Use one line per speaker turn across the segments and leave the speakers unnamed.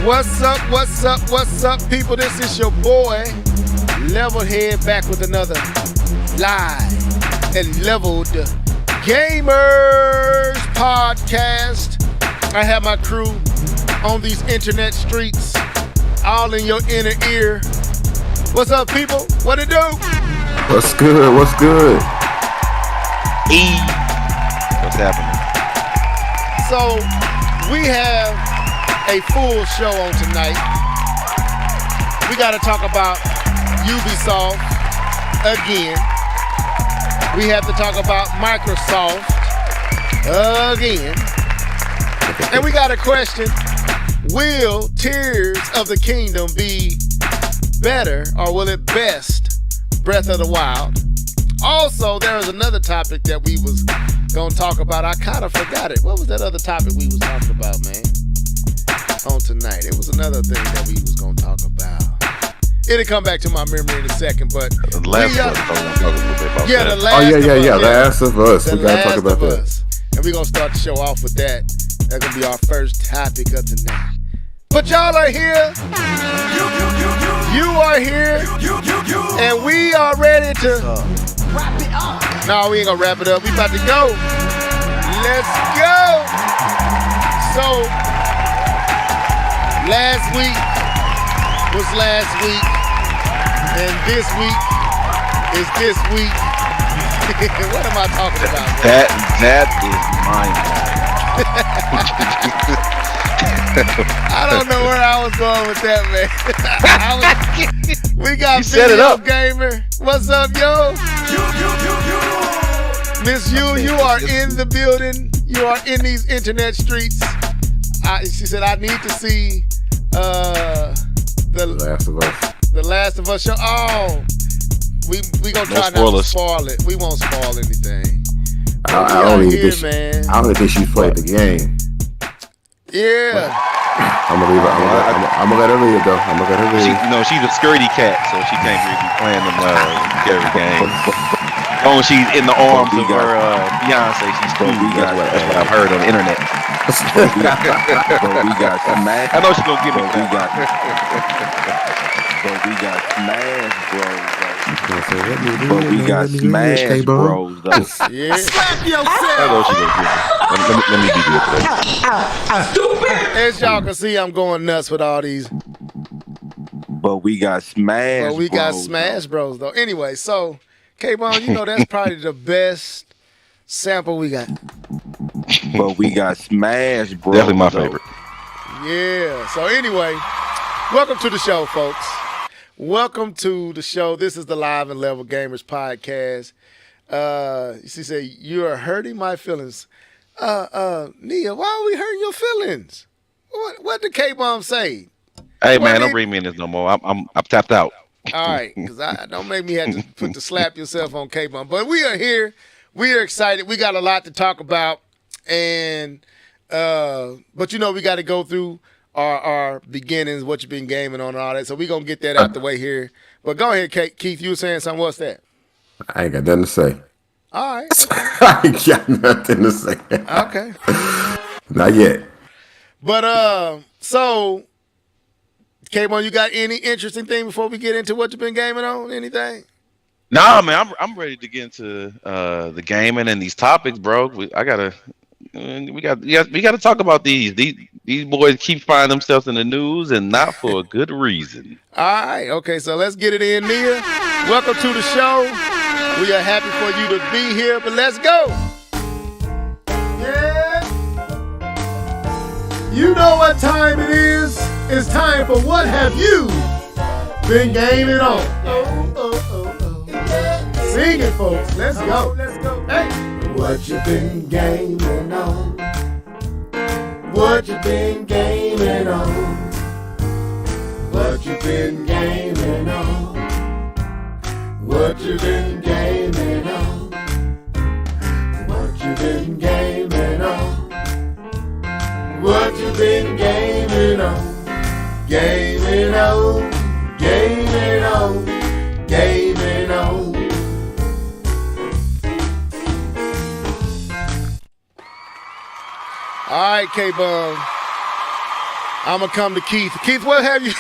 What's up, people? This is your boy, Levelhead, back with another live and leveled gamers podcast. I have my crew on these internet streets, all in your inner ear. What's up, people? What it do?
What's good? What's good?
What's happening?
So, we have a full show on tonight. We got to talk about Ubisoft again. We have to talk about Microsoft again. And we got a question. Will Tears of the Kingdom be better, or will it best Breath of the Wild? Also, there was another topic that we was going to talk about. I kind of forgot it. What was that other topic we was talking about, man? On tonight. It was another thing that we was going to talk about. It'll come back to my memory in a second, but
The Last of Us.
The
Last of Us. We got to talk about that.
And we're going to start the show off with that. That's going to be our first topic of tonight. But y'all are here. You are here. And we are ready to wrap it up. No, we ain't going to wrap it up. We about to go. Let's go. So, last week was last week, and this week is this week. What am I talking about, bro?
That is mind-blowing.
I don't know where I was going with that, man. We got Video Gamer. What's up, yo? Miss you are in the building. You are in these internet streets. She said, I need to see the Last of Us show. Oh, we gonna try not to spoil it. We won't spoil anything.
I don't even think she played the game.
Yeah.
I'm gonna leave her. I'm gonna let her leave though. I'm gonna let her leave.
She's a scaredy cat, so she can't really be playing them scary games. As long as she's in the arms of her fiance, she's cool. That's what I've heard on the internet.
But we got smashed.
I know she's gonna give me.
But we got smashed, bro. But we got smashed, bros.
Yeah.
Slap yourself.
I know she's gonna give me. Let me be good.
Stupid.
As y'all can see, I'm going nuts with all these.
But we got smashed.
But we got Smash Bros, though. Anyway, so K-Bone, that's probably the best sample we got.
But we got smashed, bro.
Definitely my favorite.
Yeah. So anyway, welcome to the show, folks. Welcome to the show. This is the Live and Level Gamers podcast. She said, you are hurting my feelings. Nia, why are we hurting your feelings? What did K-Bomb say?
Hey, man, don't bring me in this no more. I'm tapped out.
All right, because don't make me have to put the slap yourself on K-Bomb. But we are here. We are excited. We got a lot to talk about. And but we got to go through our beginnings, what you've been gaming on and all that. So we're going to get that out the way here. But go ahead, Keith. You were saying something. What's that?
I ain't got nothing to say.
All right. Okay.
I ain't got nothing to say.
Okay.
Not yet.
But, so, K-Mon, you got any interesting thing before we get into what you've been gaming on? Anything?
Nah, man, I'm ready to get into the gaming and these topics, bro. We got to talk about these. These boys keep finding themselves in the news, and not for a good reason.
All right, okay, so let's get it in, Nia. Welcome to the show. We are happy for you to be here, but let's go. Yeah. You know what time it is. It's time for What Have You Been Gaming On? Sing it, folks. Let's go. Hey. What you been gaming on? What you been gaming on? What you been gaming on? What you been gaming on? What you been gaming on? What you been gaming on? Gaming on, gaming on, gaming on. All right, K-Bum. I'm gonna come to Keith. Keith, what have you?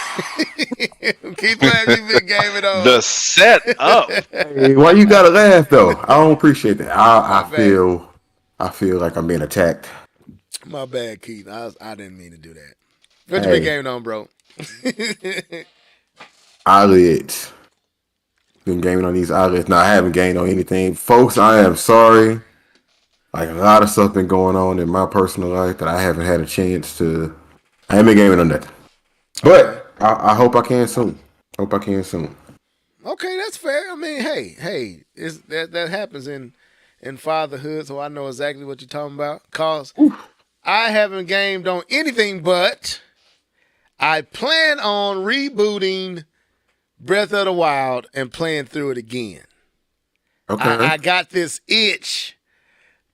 Keith, what have you been gaming on?
The setup.
Hey, why you gotta laugh though? I don't appreciate that. I feel like I'm being attacked.
My bad, Keith. I didn't mean to do that. What you been gaming on, bro?
Eyelids. Been gaming on these eyelids. No, I haven't gamed on anything. Folks, I am sorry. Like, a lot of stuff been going on in my personal life that I haven't had a chance to. I haven't been gaming on that. But I hope I can soon.
Okay, that's fair. I mean, hey, that happens in fatherhood, so I know exactly what you're talking about. Cause I haven't gamed on anything, but I plan on rebooting Breath of the Wild and playing through it again.
Okay.
I got this itch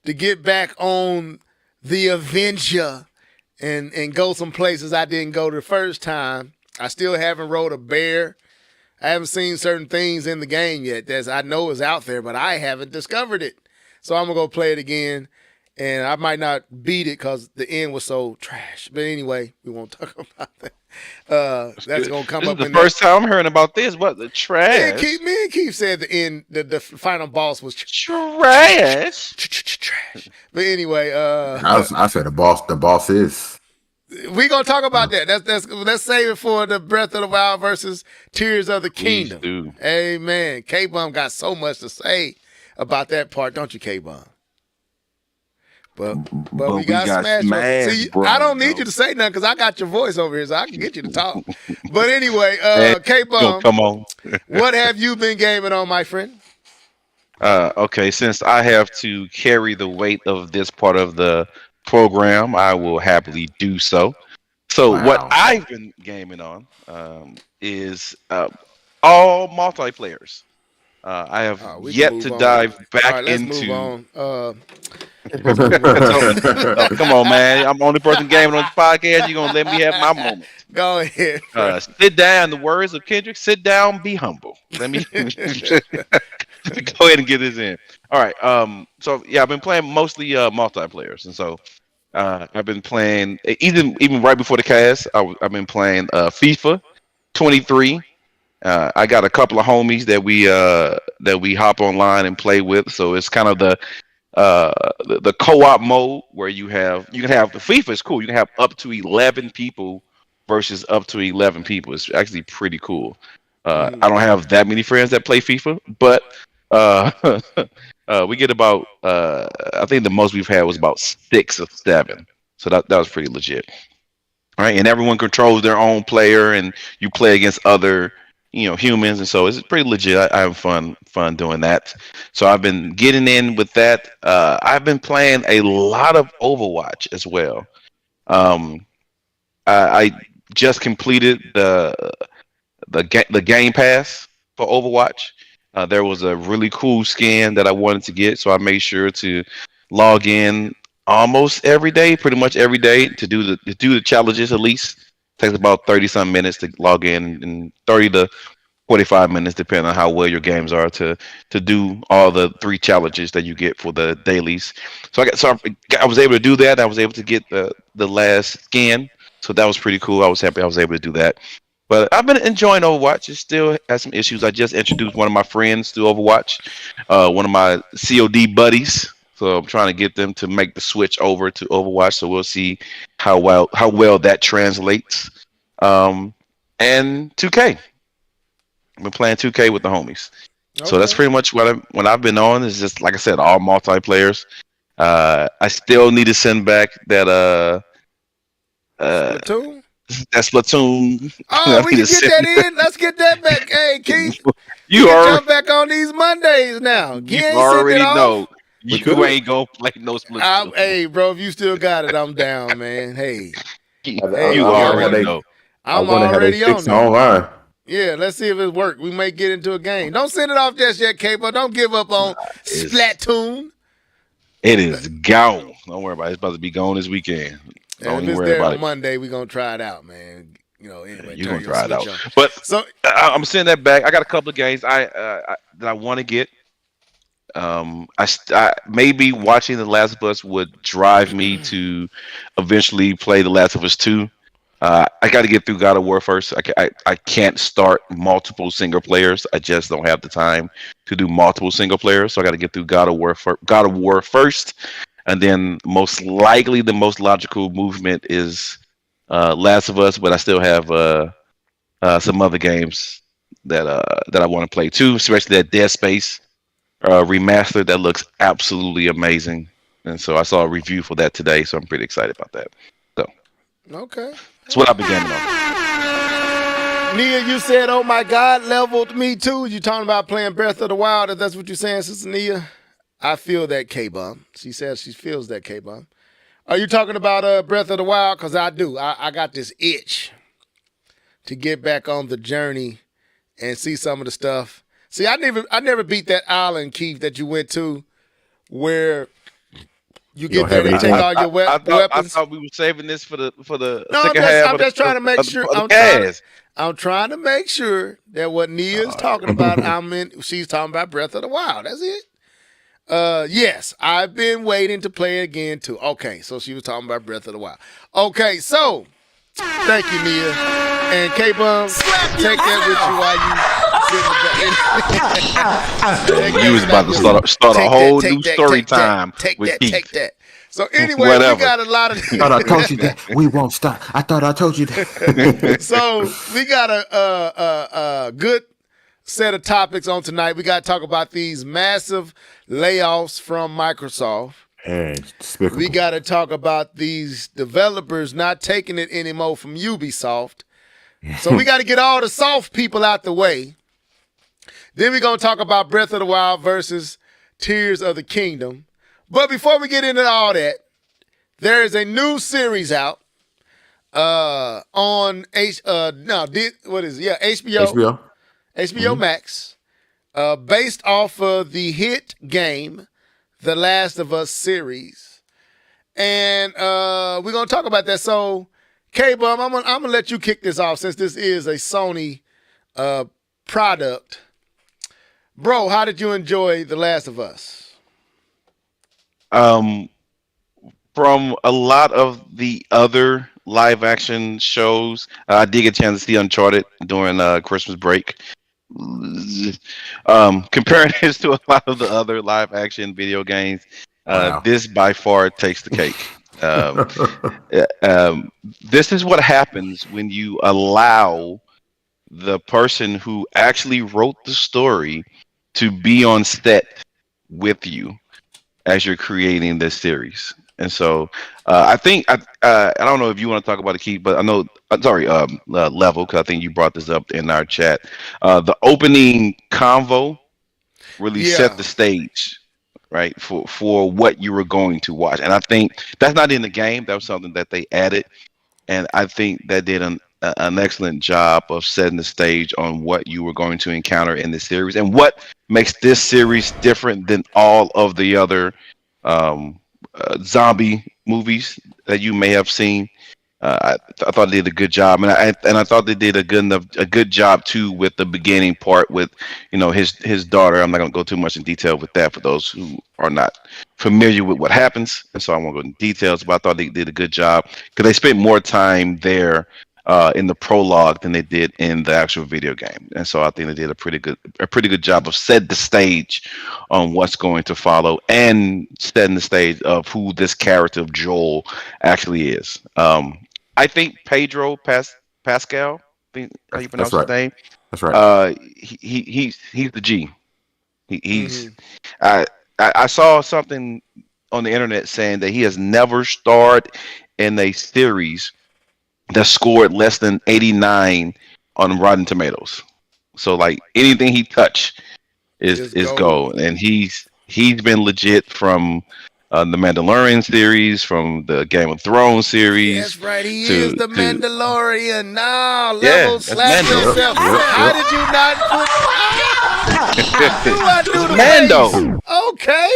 to get back on the Avenger and go some places I didn't go the first time. I still haven't rode a bear. I haven't seen certain things in the game yet that I know is out there, but I haven't discovered it. So I'm going to go play it again, and I might not beat it because the end was so trash. But anyway, we won't talk about that. That's going to come up.
This is the first time I'm hearing about this. What, the trash?
Me and Keith said the end, the final boss was
trash.
Trash. But anyway,
I said the boss is.
We gonna talk about that. Let's save it for the Breath of the Wild versus Tears of the Kingdom. Amen. K-Bum got so much to say about that part, don't you, K-Bum? But we got Smash. See, bro, I don't need you to say nothing because I got your voice over here, so I can get you to talk. But anyway, K-Bum,
come on.
What have you been gaming on, my friend?
Okay, since I have to carry the weight of this part of the program, I will happily do so. So what I've been gaming on is all multiplayers. I have yet to dive back into.
Move on.
Come on, man! I'm the only person gaming on this podcast. You're gonna let me have my moment.
Go ahead.
Sit down. The words of Kendrick. Sit down. Be humble. Let me go ahead and get this in. All right. So yeah, I've been playing mostly multiplayers, and so I've been playing even right before the cast. I've been playing FIFA 23. I got a couple of homies that we hop online and play with. So it's kind of the co-op mode where you can have the FIFA is cool. You can have up to 11 people versus up to 11 people. It's actually pretty cool. I don't have that many friends that play FIFA, but we get about I think the most we've had was about 6 or 7. So that was pretty legit. All right, and everyone controls their own player, and you play against other humans, and so it's pretty legit. I have fun doing that. So I've been getting in with that. I've been playing a lot of Overwatch as well. I just completed the Game Pass for Overwatch. There was a really cool skin that I wanted to get, so I made sure to log in almost every day, pretty much every day, to do the challenges at least. Takes about 30-some minutes to log in, and 30 to 45 minutes, depending on how well your games are, to do all the 3 challenges that you get for the dailies. So I was able to do that. I was able to get the last skin, so that was pretty cool. I was happy I was able to do that. But I've been enjoying Overwatch. It still has some issues. I just introduced one of my friends to Overwatch, one of my COD buddies. So I'm trying to get them to make the switch over to Overwatch. So we'll see how well that translates. And 2K. I've been playing 2K with the homies. Okay. So that's pretty much what I've been on. Is just, like I said, all multiplayers. I still need to send back that
Splatoon?
That Splatoon.
Oh, we can get that in. Let's get that back. Hey, Keith, you can jump back on these Mondays now.
You already know. You ain't gonna play no Splatoon.
Hey, bro, if you still got it, I'm down, man. Hey,
you already know.
I'm already on online. Yeah, let's see if it works. We may get into a game. Don't send it off just yet, K-Bum. Don't give up on Splatoon.
It is gone. Don't worry about it. It's about to be gone this weekend.
Don't even worry about it. Monday, we're going to try it out, man. Anyway,
you're going to try it out. But so I'm sending that back. I got a couple of games that I want to get. I maybe watching The Last of Us would drive me to eventually play The Last of Us 2. I got to get through God of War first. I can't start multiple single players. I just don't have the time to do multiple single players. So I got to get through God of War first, and then most likely the most logical movement is Last of Us. But I still have some other games that I want to play too, especially that Dead Space remastered that looks absolutely amazing. And so I saw a review for that today, so I'm pretty excited about that. So
Okay.
that's what I've been gaming on.
Nia, you said, "Oh my God," leveled me too. You talking about playing Breath of the Wild? If that's what you're saying, Sister Nia. I feel that K-Bum. She says she feels that K-Bum. Are you talking about Breath of the Wild? Because I do. I got this itch to get back on the journey and see some of the stuff. See, I never beat that island, Keith, that you went to, where you get there and take all your weapons.
I thought we were saving this for the
No,
second half.
I'm just trying to make sure. I'm trying to make sure that what Nia is talking about, she's talking about Breath of the Wild. That's it. Yes, I've been waiting to play it again too. Okay, so she was talking about Breath of the Wild. Okay, so thank you, Nia. And K-Bum, take that with you while you
You was about to start a whole new story time.
Take that. So anyway, we got a lot of.
I thought I told you that. We won't stop. I thought I told you that.
So we got a good set of topics on tonight. We got to talk about these massive layoffs from Microsoft. We got to talk about these developers not taking it anymore from Ubisoft. So we got to get all the soft people out the way. Then we're going to talk about Breath of the Wild versus Tears of the Kingdom. But before we get into all that, there is a new series out on HBO Max, based off of the hit game, The Last of Us series. And we're going to talk about that. So, K-Bum, I'm gonna let you kick this off since this is a Sony product. Bro, how did you enjoy The Last of Us?
From a lot of the other live action shows, I did get a chance to see Uncharted during Christmas break. Comparing this to a lot of the other live action video games, this by far takes the cake. This is what happens when you allow the person who actually wrote the story to be on set with you as you're creating this series. And so I think I don't know if you want to talk about it, Keith, but I know Level, because I think you brought this up in our chat. The opening convo really set the stage, right, for what you were going to watch. And I think that's not in the game. That was something that they added, and I think that did an excellent job of setting the stage on what you were going to encounter in this series and what makes this series different than all of the other zombie movies that you may have seen. I thought they did a good job, and I thought they did a good job too with the beginning part with his daughter. I'm not going to go too much in detail with that for those who are not familiar with what happens, and so I won't go into details. But I thought they did a good job because they spent more time there in the prologue than they did in the actual video game, and so I think they did a pretty good job of setting the stage on what's going to follow and setting the stage of who this character of Joel actually is. I think Pedro Pascal, I think how you pronounce his name.
That's right.
He's the G. He's. I saw something on the internet saying that he has never starred in a series that scored less than 89 on Rotten Tomatoes. So like anything he touched is gold, and he's been legit from the Mandalorian series, from the Game of Thrones series.
That's right, he is the Mandalorian. Now, Level, slap yourself. How did you not put? I knew the
Mando.
face. Okay.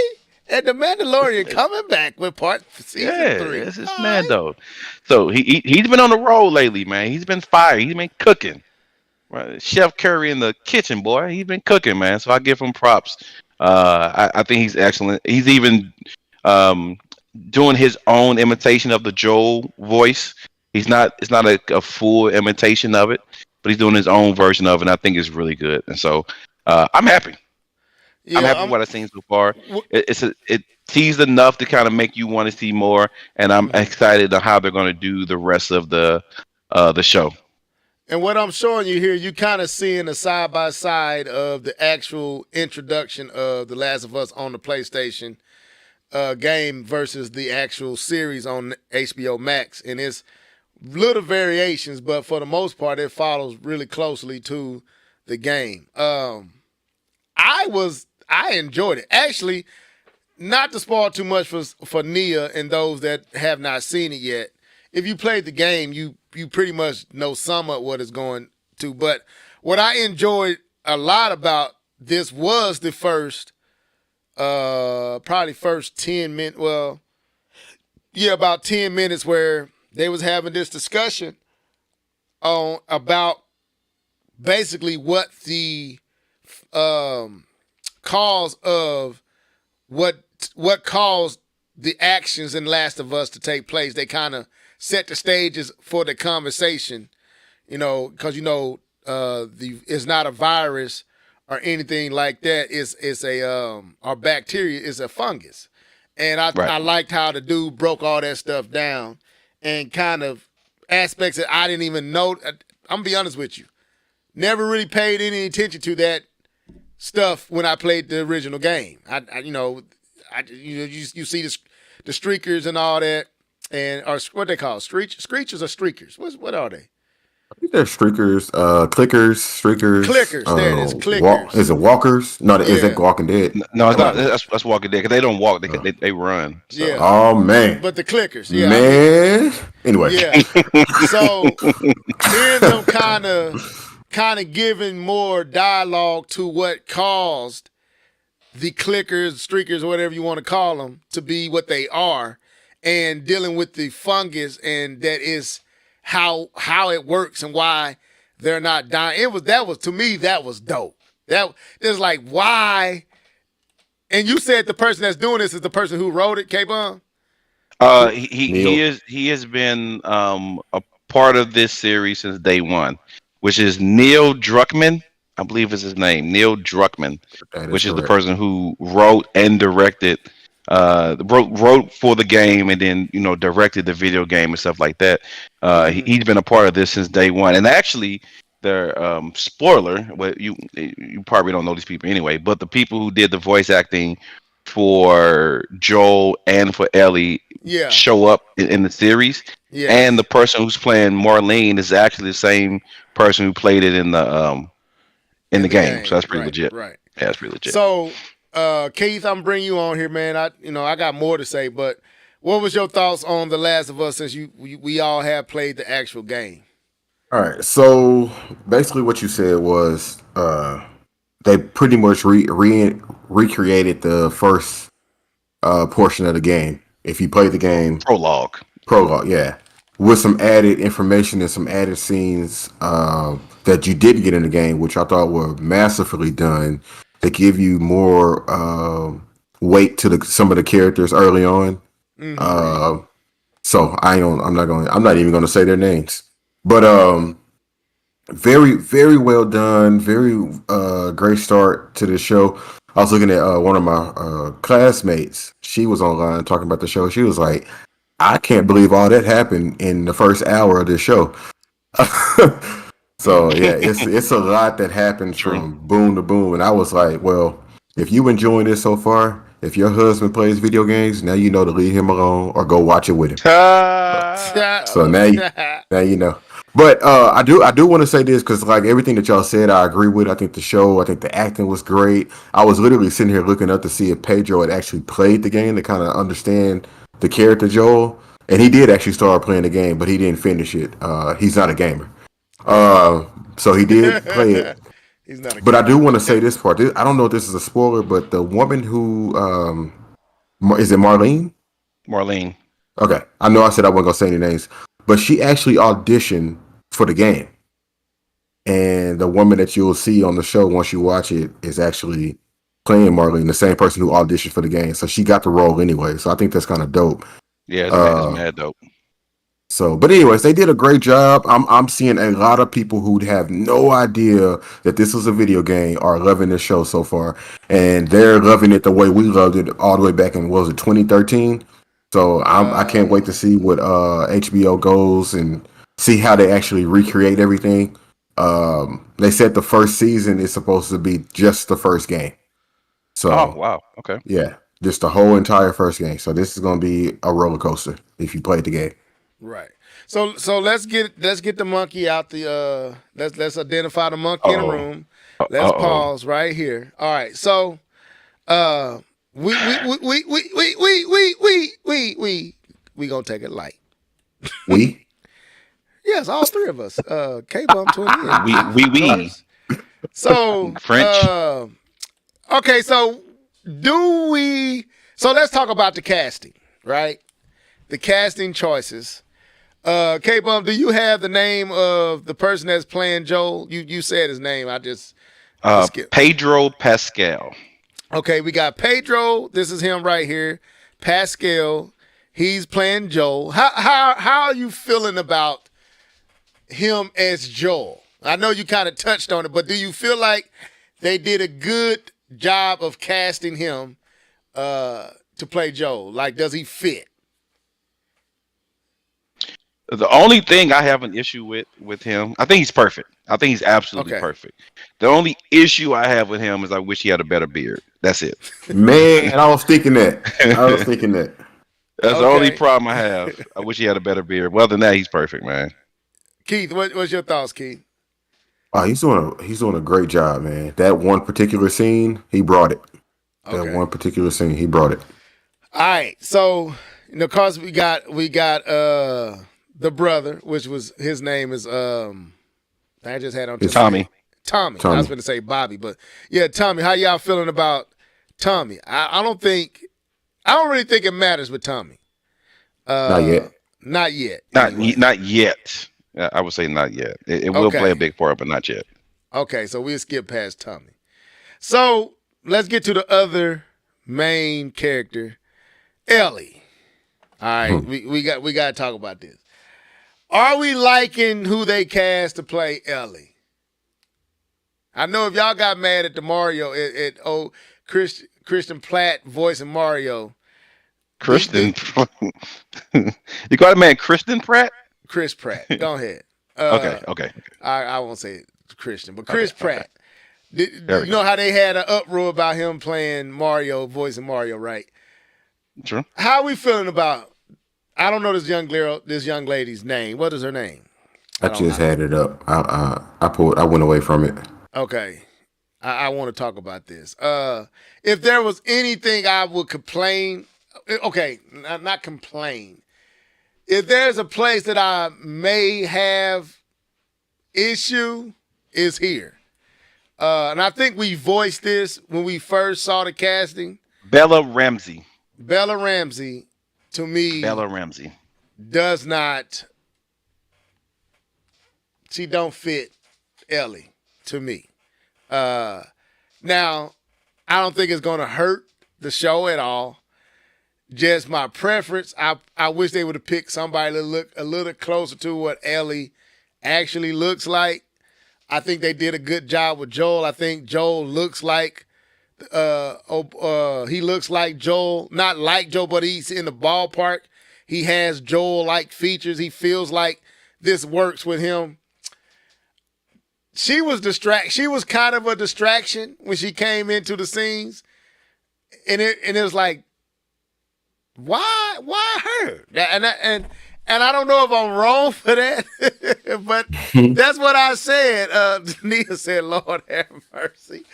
And the Mandalorian coming back with season 3.
This is Mando. Right. So he's been on the road lately, man. He's been fired. He's been cooking. Right? Chef Curry in the kitchen, boy. He's been cooking, man. So I give him props. I think he's excellent. He's even doing his own imitation of the Joel voice It's not a full imitation of it, but he's doing his own version of it, and I think it's really good. And so I'm happy. I'm happy with what I've seen so far. It teased enough to kind of make you want to see more, and I'm excited on how they're going to do the rest of the show.
And what I'm showing you here, you kind of seeing a side by side of the actual introduction of The Last of Us on the PlayStation game versus the actual series on HBO Max, and it's little variations, but for the most part, it follows really closely to the game. I enjoyed it. Actually, not to spoil too much for Nia and those that have not seen it yet. If you played the game, you pretty much know some of what it's going to. But what I enjoyed a lot about this was the first, probably first 10 minutes. Well, yeah, about 10 minutes where they was having this discussion on about basically what the cause of what caused the actions in Last of Us to take place. They kind of set the stages for the conversation, because it's not a virus or anything like that. It's our bacteria is a fungus, and I liked how the dude broke all that stuff down and kind of aspects that I didn't even know. I'm gonna be honest with you, never really paid any attention to that stuff when I played the original game. You see the streakers and all that, and or what they call screechers or streakers. What are they?
I think they're streakers, streakers.
Clickers. There it is. Clickers.
Is it walkers? No, is that Walking Dead?
No, it's not. That's Walking Dead because they don't walk. They run. So.
Yeah.
Oh man.
But the clickers. Yeah.
Man. Anyway.
Yeah. So here's them kind of giving more dialogue to what caused the clickers, streakers, or whatever you want to call them, to be what they are, and dealing with the fungus, and that is how it works and why they're not dying. To me that was dope. There's like, why? And you said the person that's doing this is the person who wrote it, K-Bun?
He has been a part of this series since day one, which is Neil Druckmann. I believe is his name, Neil Druckmann, which is the person who wrote and directed, wrote for the game and then directed the video game and stuff like that. He's been a part of this since day one. And actually, the spoiler, well, you probably don't know these people anyway, but the people who did the voice acting for Joel and for Ellie show up in the series. Yeah. And the person who's playing Marlene is actually the same person who played it in the game. So that's pretty legit. Right. Yeah, that's pretty legit.
So, Keith, I'm bringing you on here, man. I got more to say, but what was your thoughts on The Last of Us since we all have played the actual game?
All right. So basically, what you said was they pretty much recreated the first portion of the game. If you play the game,
prologue,
yeah, with some added information and some added scenes that you didn't get in the game, which I thought were masterfully done. They give you more weight to some of the characters early on. Mm-hmm. So I'm not even gonna say their names, but very, very well done. Very great start to the show. I was looking at one of my classmates. She was online talking about the show. She was like, I can't believe all that happened in the first hour of the show. So yeah, it's a lot that happens from boom to boom. And I was like, well, if you enjoying this so far, if your husband plays video games, now you know to leave him alone or go watch it with him. So now you know. But I do want to say this because like everything that y'all said, I agree with. I think the acting was great. I was literally sitting here looking up to see if Pedro had actually played the game to kind of understand the character Joel, and he did actually start playing the game, but he didn't finish it. He's not a gamer, so he did play it.
He's not a gamer.
But I do want to say this part. I don't know if this is a spoiler, but the woman who is it Marlene?
Marlene.
Okay, I know I said I wasn't gonna say any names, but she actually auditioned for the game, and the woman that you'll see on the show once you watch it is actually playing Marlene, the same person who auditioned for the game. So she got the role anyway. So I think that's kind of dope.
Yeah, it's mad dope.
So, but anyways, they did a great job. I'm seeing a lot of people who have no idea that this was a video game are loving this show so far, and they're loving it the way we loved it all the way back in, what was it, 2013? So I can't wait to see what HBO goes and see how they actually recreate everything. They said the first season is supposed to be just the first game. So,
oh wow, okay,
yeah, just the whole entire first game. So this is going to be a roller coaster if you played the game.
Right. So let's get the monkey out the let's identify the monkey in the room. Let's pause right here. All right. So we gonna take it light.
We?
Yes, all three of us. K-Bum 20.
We.
So
French.
Okay, so let's talk about the casting, right? The casting choices. K-Bum, do you have the name of the person that's playing Joel? You said his name. I just skipped.
Pedro Pascal.
Okay, we got Pedro. This is him right here. Pascal. He's playing Joel. How are you feeling about him as Joel? I know you kind of touched on it, but do you feel like they did a good job of casting him to play Joel? Like, does he fit?
The only thing I have an issue with him, I think he's perfect. I think he's absolutely perfect. The only issue I have with him is I wish he had a better beard. That's it.
Man, I was thinking that.
That's the only problem I have. I wish he had a better beard. Well, than that, he's perfect, man.
Keith, what's your thoughts, Keith?
Oh, he's doing a great job, man. That one particular scene, he brought it. That one particular scene, he brought it.
All right, so of course we got the brother, which was his name is I just had on
Tommy.
Tommy. I was going to say Bobby, but yeah, Tommy. How y'all feeling about Tommy? I don't really think it matters with Tommy.
Not yet.
Not yet.
Not yet. I would say not yet. It will play a big part, but not yet.
Okay, so we'll skip past Tommy. So let's get to the other main character, Ellie. All right, we got to talk about this. Are we liking who they cast to play Ellie? I know if y'all got mad at the Mario, Christian Platt voicing Mario.
Christian, you call the man Christian Pratt?
Chris Pratt. Go ahead.
Okay.
I won't say Christian, but Chris Pratt. You know how they had an uproar about him playing Mario, voicing Mario, right?
Sure.
How are we feeling about? I don't know this young lady's name. What is her name?
I just had it up. I went away from it.
Okay. I want to talk about this. If there was anything I would complain, okay, not complain. If there's a place that I may have issue, is here. And I think we voiced this when we first saw the casting.
Bella Ramsey.
To me,
Bella Ramsey
does not. She don't fit Ellie to me. Now, I don't think it's going to hurt the show at all. Just my preference. I wish they would have picked somebody to look a little closer to what Ellie actually looks like. I think they did a good job with Joel. I think Joel looks like he looks like Joel, not like Joel, but he's in the ballpark. He has Joel-like features. He feels like this works with him. She was kind of a distraction when she came into the scenes, and it was like, why her? And I don't know if I'm wrong for that, but that's what I said. Nia said, "Lord have mercy."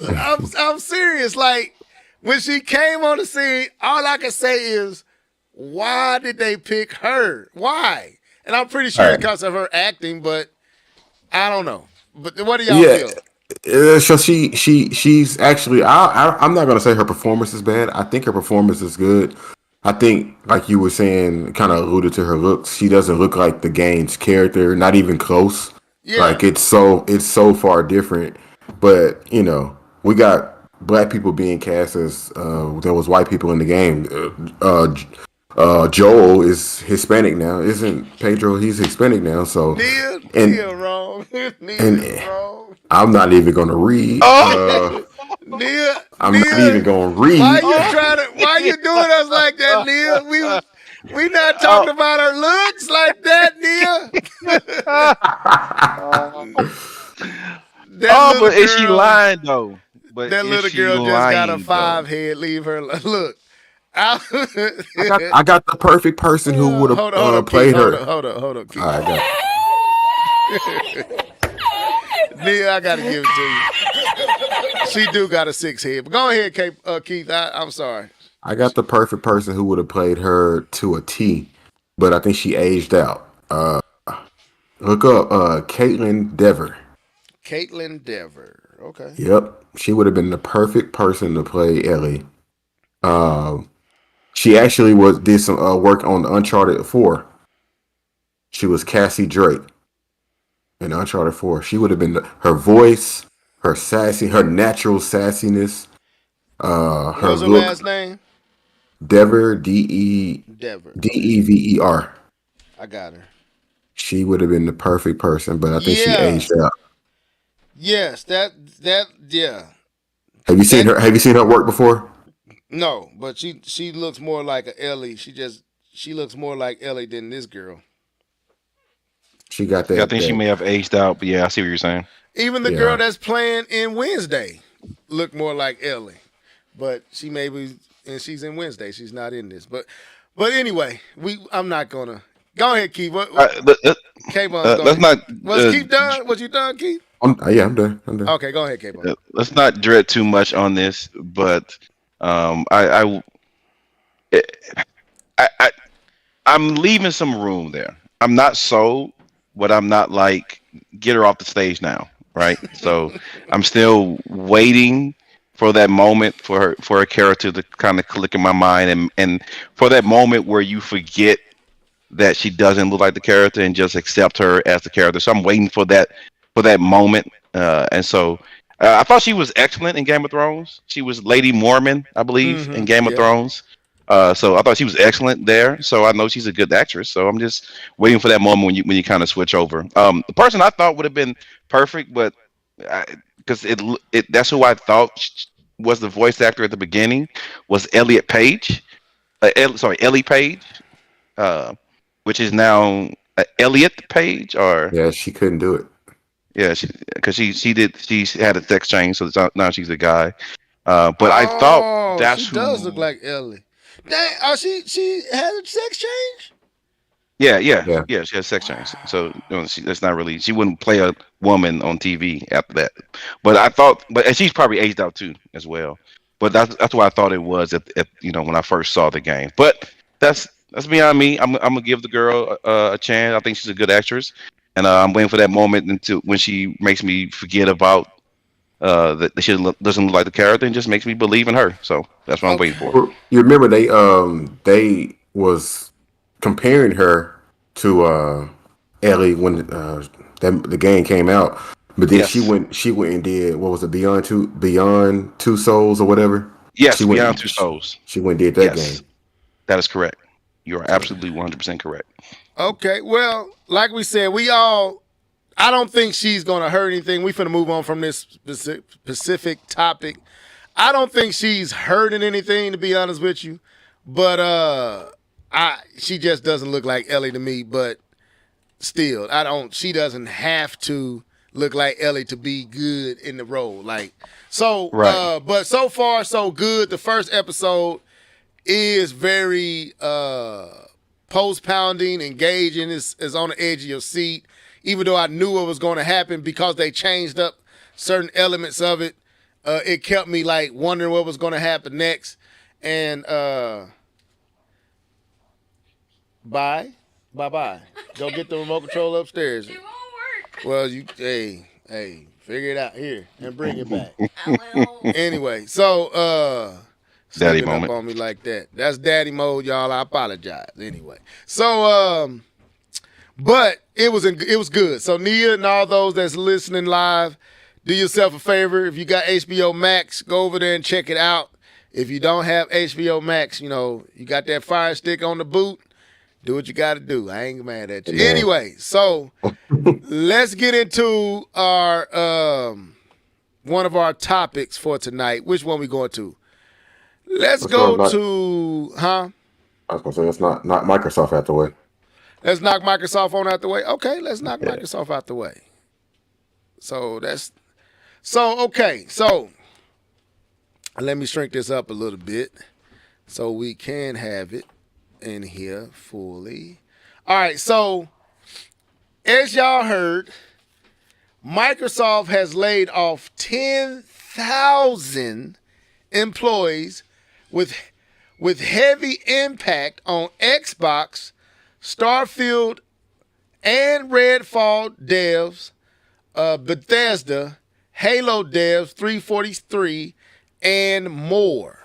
I'm serious. Like when she came on the scene, all I can say is, why did they pick her? Why? And I'm pretty sure it's because of her acting, but I don't know. But what do y'all feel?
So she's actually. I'm not gonna say her performance is bad. I think her performance is good. I think, like you were saying, kind of alluded to her looks. She doesn't look like the game's character, not even close. Yeah. Like it's so far different. But we got black people being cast as there was white people in the game. Joel is Hispanic now, isn't Pedro? He's Hispanic now, so
Neil wrong. Neil wrong.
I'm not even gonna read.
Neil,
I'm not even gonna read.
Why you doing us like that, Neil? We not talking about her looks like that, Neil.
But is she lying though? But
that little girl just got a 5 head. Leave her. Look.
I got the perfect person who would have played her.
Hold on, Keith.
I got
Neil, I gotta give it to you. She do got a 6 head. But go ahead, Keith. I'm sorry.
I got the perfect person who would have played her to a T, but I think she aged out. Look up Caitlin Dever.
Caitlin Dever. Okay.
Yep, she would have been the perfect person to play Ellie. She actually did some work on Uncharted 4. She was Cassie Drake in Uncharted 4. She would have been her voice, her natural sassiness. Her
What's her last name?
Dever, Dever.
I got her.
She would have been the perfect person, but I think she aged out.
Yes, yeah.
Have you seen her work before?
No, but she looks more like a Ellie. She looks more like Ellie than this girl.
She got that.
I think she may have aged out, but yeah, I see what you're saying.
Even the girl that's playing in Wednesday looked more like Ellie, but she and she's in Wednesday. She's not in this, but anyway, I'm not gonna go ahead, Keith.
Let's not.
Was Keith done? Was you done, Keith?
I'm done.
Okay, go ahead, K-Bone.
Let's not dread too much on this, but I'm leaving some room there. I'm not sold, but I'm not like get her off the stage now, right? So I'm still waiting for that moment for her character to kind of click in my mind, and for that moment where you forget that she doesn't look like the character and just accept her as the character. So I'm waiting for that moment, and so I thought she was excellent in Game of Thrones. She was Lady Mormon, I believe, in Game of Thrones. So I thought she was excellent there. So I know she's a good actress. So I'm just waiting for that moment when you kind of switch over. The person I thought would have been perfect, but because that's who I thought was the voice actor at the beginning was Elliot Page. Ellie Page, which is now Elliot Page.
Yeah, she couldn't do it.
Yeah, because she had a sex change, so now she's a guy. But I thought she
does look like Ellie. Dang, she had a sex change?
Yeah, she has sex change. So that's not really. She wouldn't play a woman on TV after that. But I thought, and she's probably aged out too as well. But that's what I thought it was at when I first saw the game. But that's beyond me. I'm gonna give the girl a chance. I think she's a good actress. And I'm waiting for that moment until when she makes me forget about that she doesn't look like the character and just makes me believe in her. So that's what I'm waiting for.
You remember they was comparing her to Ellie when the game came out, but then she went and did what was it, Beyond Two Souls or whatever.
Yes, Beyond Two Souls.
She went and did that game.
That is correct. You are absolutely 100% correct.
Okay, well, like we said, I don't think she's going to hurt anything. We finna move on from this specific topic. I don't think she's hurting anything, to be honest with you. But she just doesn't look like Ellie to me. But still, she doesn't have to look like Ellie to be good in the role. Right. But so far, so good. The first episode is very post-pounding, engaging, is on the edge of your seat. Even though I knew what was going to happen because they changed up certain elements of it, it kept me like wondering what was going to happen next. And bye. Go get the remote control upstairs.
It won't work.
Well, hey, figure it out here and bring it back.
I will.
Anyway, so
daddy
sneaking
moment
up on me like that. That's daddy mode, y'all. I apologize. Anyway, so but it was good. So Nia and all those that's listening live, do yourself a favor. If you got HBO Max, go over there and check it out. if you don't have HBO Max, you got that Fire Stick on the boot. Do what you got to do. I ain't mad at you. Yeah. Anyway, so let's get into our one of our topics for tonight. Which one we going to? Let's go to, I
was going to say, let's not Microsoft out the way.
Let's knock Microsoft on out the way. Okay, let's knock Microsoft out the way. So okay. So let me shrink this up a little bit so we can have it in here fully. All right, so as y'all heard, Microsoft has laid off 10,000 employees with heavy impact on Xbox, Starfield, and Redfall devs, Bethesda, Halo devs, 343, and more.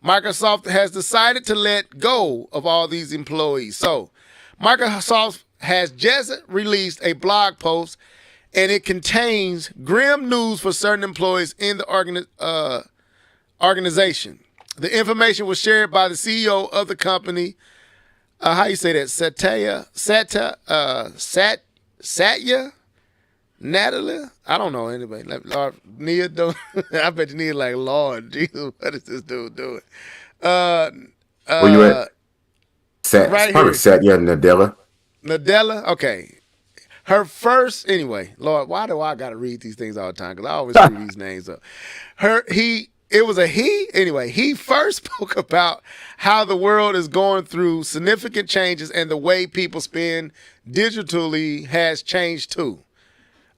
Microsoft has decided to let go of all these employees. So, Microsoft has just released a blog post, and it contains grim news for certain employees in the organization. The information was shared by the CEO of the company. How you say that? Satya Nadella? I don't know anybody. Lord, Nia, I bet you Nia like, Lord Jesus, what is this dude doing?
Where you at?
Right
probably
here.
Satya Nadella.
Nadella? Okay. Her first, anyway, Lord, why do I got to read these things all the time? Because I always screw these names up. It was a he. Anyway, he first spoke about how the world is going through significant changes and the way people spend digitally has changed too.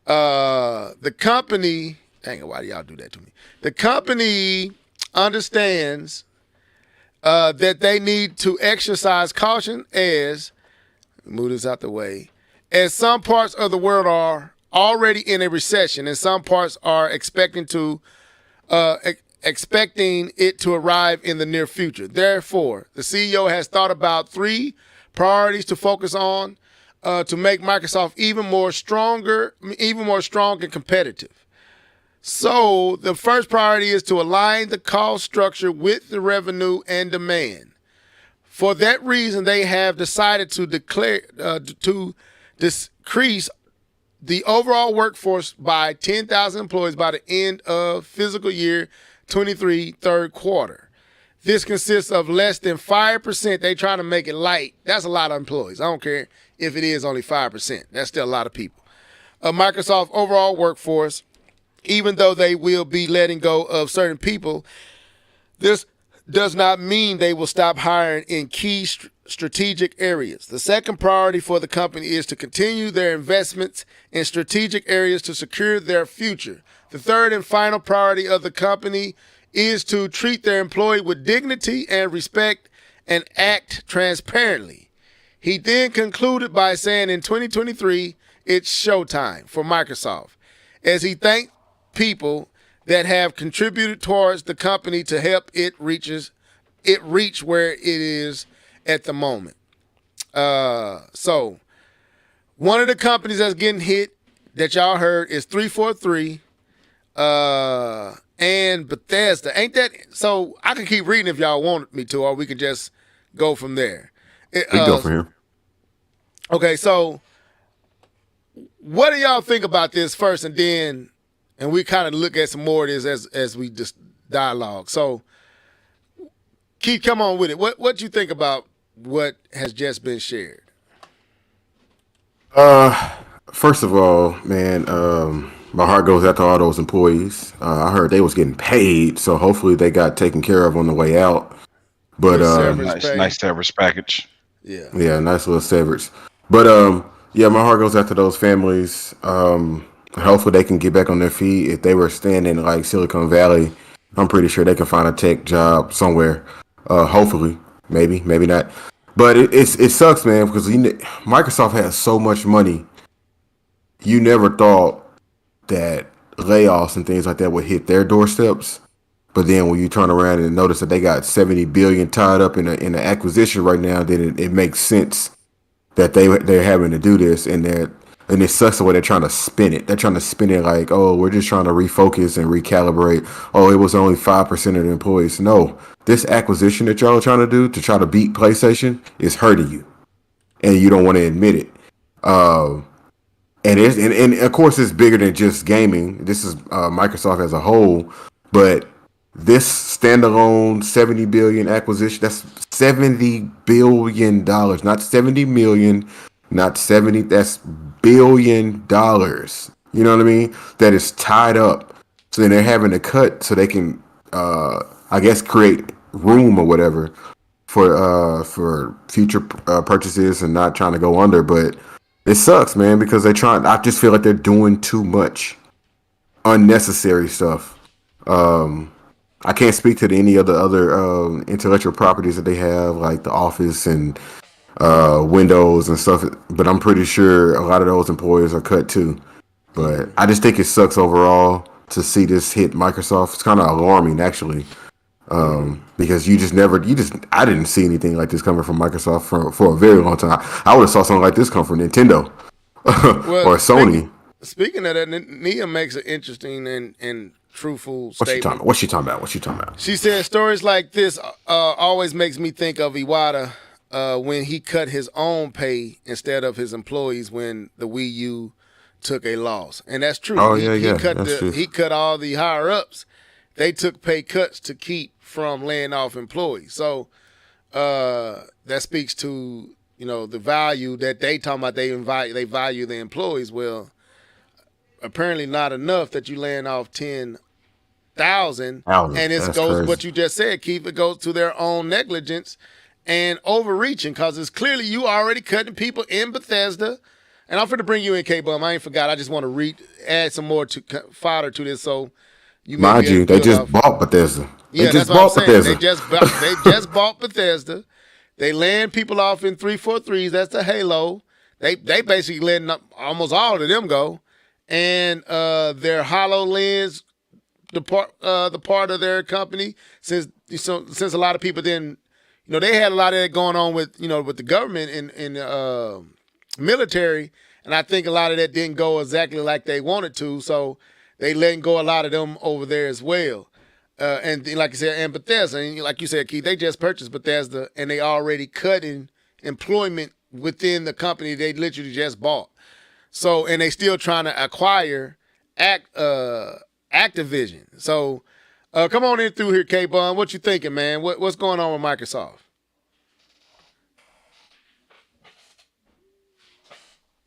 The company, dang it, why do y'all do that to me? The company understands that they need to exercise caution as, move this out the way, as some parts of the world are already in a recession and some parts are expecting it to arrive in the near future. Therefore, the CEO has thought about 3 priorities to focus on to make Microsoft even more strong and competitive. So the first priority is to align the cost structure with the revenue and demand. For that reason, they have decided to decrease the overall workforce by 10,000 employees by the end of fiscal year 23 third quarter. This consists of less than 5%. They trying to make it light. That's a lot of employees. I don't care if it is only 5%. That's still a lot of people. Microsoft overall workforce, even though they will be letting go of certain people, this does not mean they will stop hiring in key strategic areas. The second priority for the company is to continue their investments in strategic areas to secure their future. The third and final priority of the company is to treat their employee with dignity and respect and act transparently. He then concluded by saying in 2023, it's showtime for Microsoft, as he thanked people that have contributed towards the company to help it reach where it is at the moment. So one of the companies that's getting hit that y'all heard is 343 and Bethesda. Ain't that so? I can keep reading if y'all want me to, or we can just go from there.
We go from here.
Okay, so what do y'all think about this first, and we kind of look at some more of this as we just dialogue. So, Keith, come on with it. What you think about what has just been shared?
First of all, man, my heart goes out to all those employees. I heard they was getting paid, so hopefully they got taken care of on the way out. But
nice severance package.
Yeah, nice little severance. But yeah, my heart goes out to those families. Hopefully they can get back on their feet. If they were staying in like Silicon Valley, I'm pretty sure they can find a tech job somewhere. Hopefully, maybe not. But it sucks, man, because Microsoft has so much money. You never thought that layoffs and things like that would hit their doorsteps. But then when you turn around and notice that they got $70 billion tied up in an acquisition right now, then it makes sense that they're having to do this, and that And it sucks the way they're trying to spin it. They're trying to spin it like, oh, we're just trying to refocus and recalibrate. Oh, it was only 5% of the employees. No, this acquisition that y'all are trying to do to try to beat PlayStation is hurting you, and you don't want to admit it. And of course, it's bigger than just gaming. This is Microsoft as a whole, but this standalone 70 billion acquisition, that's $70 billion, not 70 million, not 70, that's $billion. You know what I mean? That is tied up. So then they're having to cut so they can, I guess, create room or whatever for future purchases and not trying to go under. But it sucks, man, because they're trying. I just feel like they're doing too much unnecessary stuff. I can't speak to any of the other intellectual properties that they have, like the Office and Windows and stuff. But I'm pretty sure a lot of those employees are cut too. But I just think it sucks overall to see this hit Microsoft. It's kind of alarming, actually, because I didn't see anything like this coming from Microsoft for a very long time. I would have saw something like this come from Nintendo or Sony.
Speaking of that, Nia makes an interesting and truthful statement.
What's she talking about?
She said stories like this always makes me think of Iwata when he cut his own pay instead of his employees when the Wii U took a loss, and that's true.
Oh,
He cut all the higher ups. They took pay cuts to keep from laying off employees. So that speaks to the value that they talking about. They value the employees. Well, apparently not enough that you laying off 10,000, and it goes crazy. What you just said, Keith. It goes to their own negligence and overreaching, because it's clearly you already cutting people in Bethesda. And I'm going to bring you in, K-Bum. I ain't forgot. I just want to add some more fodder to this. So you
mind you, they just bought Bethesda.
Yeah, that's what I'm saying. They just bought Bethesda. They land people off in 343s. That's the Halo. They basically letting almost all of them go. And their HoloLens, the part of their company, since a lot of people didn't, they had a lot of that going on with with the government and military, and I think a lot of that didn't go exactly like they wanted to, so they letting go a lot of them over there as well. And like I said, and Bethesda, and like you said, Keith, they just purchased Bethesda, and they already cutting employment within the company they literally just bought. So, and they still trying to acquire Activision. So, come on in through here, K-Bun. What you thinking, man? What's going on with Microsoft?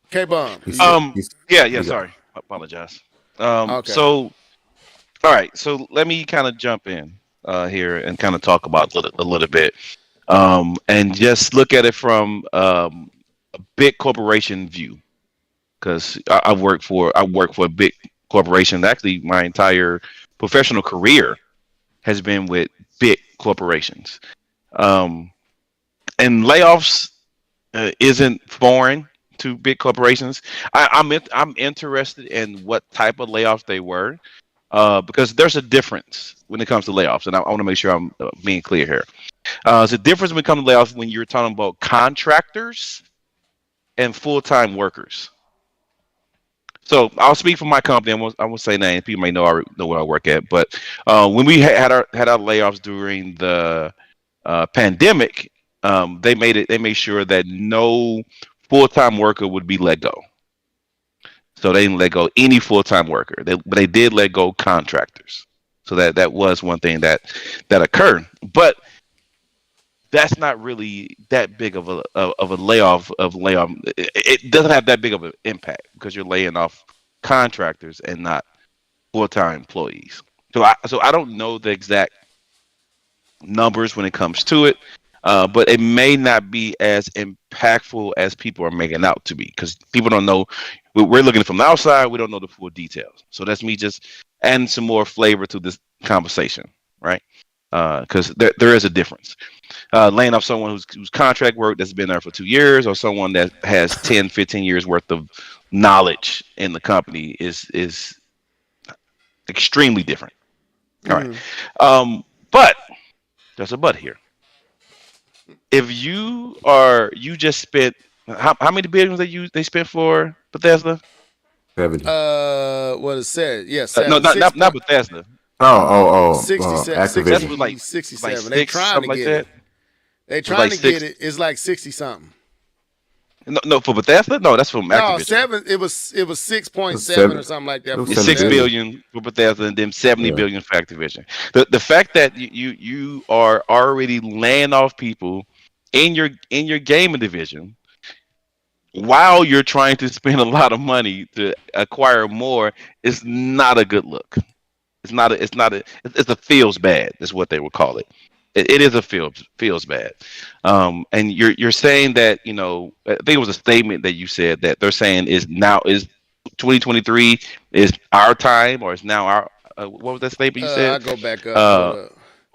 K-Bun.
Sorry. I apologize.
Okay.
So, all right. So let me kind of jump in here and kind of talk about a little bit, and just look at it from a big corporation view, because I work for a big corporation. Actually, my entire professional career has been with big corporations, and layoffs isn't foreign to big corporations. I'm interested in what type of layoffs they were, because there's a difference when it comes to layoffs, and I want to make sure I'm being clear here. There's a difference when it comes to layoffs when you're talking about contractors and full-time workers. So I'll speak for my company. I won't say names. People may know where I work at, but when we had our layoffs during the pandemic, they made sure that no full-time worker would be let go. So they didn't let go any full-time worker. But they did let go contractors. So that was one thing that occurred. But that's not really that big of a layoff. It doesn't have that big of an impact because you're laying off contractors and not full-time employees. So I don't know the exact numbers when it comes to it. But it may not be as impactful as people are making out to be, because people don't know. We're looking from the outside. We don't know the full details. So that's me just adding some more flavor to this conversation, right? Because there is a difference. Laying off someone who's contract work that's been there for 2 years, or someone that has 10, 15 years worth of knowledge in the company is extremely different. All right. But there's a but here. If you just spent how many billions they spent for Bethesda?
70.
What it said? Yeah,
No,
7.
not Bethesda.
67,
Bethesda was
60,
like
67. They
6,
trying to
something like
get
that.
it. They
It was
trying
like
to
6.
get it. It's like 60 something.
No, for Bethesda? No, that's from
No,
Activision.
7. It was 6.7
7.
or something like that.
It was
for
It's 6
7
Bethesda.
billion for Bethesda and then 70
Yeah.
billion for Activision. The fact that you are already laying off people in your gaming division while you're trying to spend a lot of money to acquire more is not a good look. It's a feels bad is what they would call it. It is a feels bad. And you're saying that, I think it was a statement that you said that they're saying is 2023 is our time, or is now our what was that statement you said?
I go back up.
Uh,
Hold up.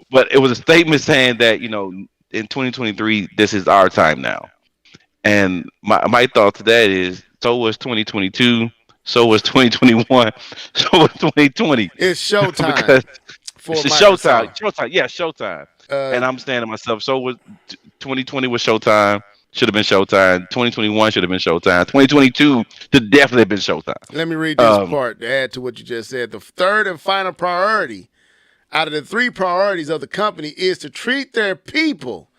but it was a statement saying that, in 2023 this is our time now. And my thought to that is, so was 2022, so was 2021, so was 2020.
It's showtime
Because
for
it's
Microsoft.
Showtime. And I'm saying to myself, so was 2020 was Showtime, should have been Showtime. 2021 should have been Showtime. 2022 should definitely have been Showtime.
Let me read this part to add to what you just said. The third and final priority out of the 3 priorities of the company is to treat their people,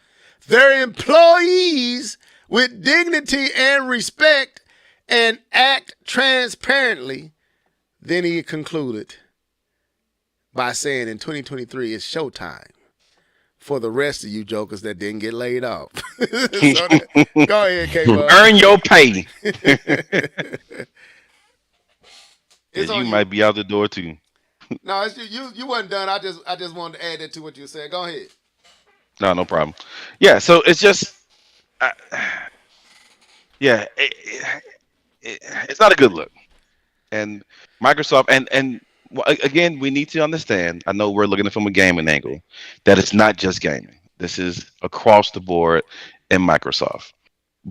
their employees, with dignity and respect and act transparently. Then he concluded by saying in 2023 it's showtime for the rest of you jokers that didn't get laid off. Go ahead, K-Bud.
Earn your pay.
It's
You
on
might be out the door too.
No, it's you wasn't done. I just wanted to add that to what you said. Go ahead.
No problem. Yeah, so it's just, it's not a good look. And Microsoft, and again, we need to understand. I know we're looking at it from a gaming angle, that it's not just gaming. This is across the board in Microsoft.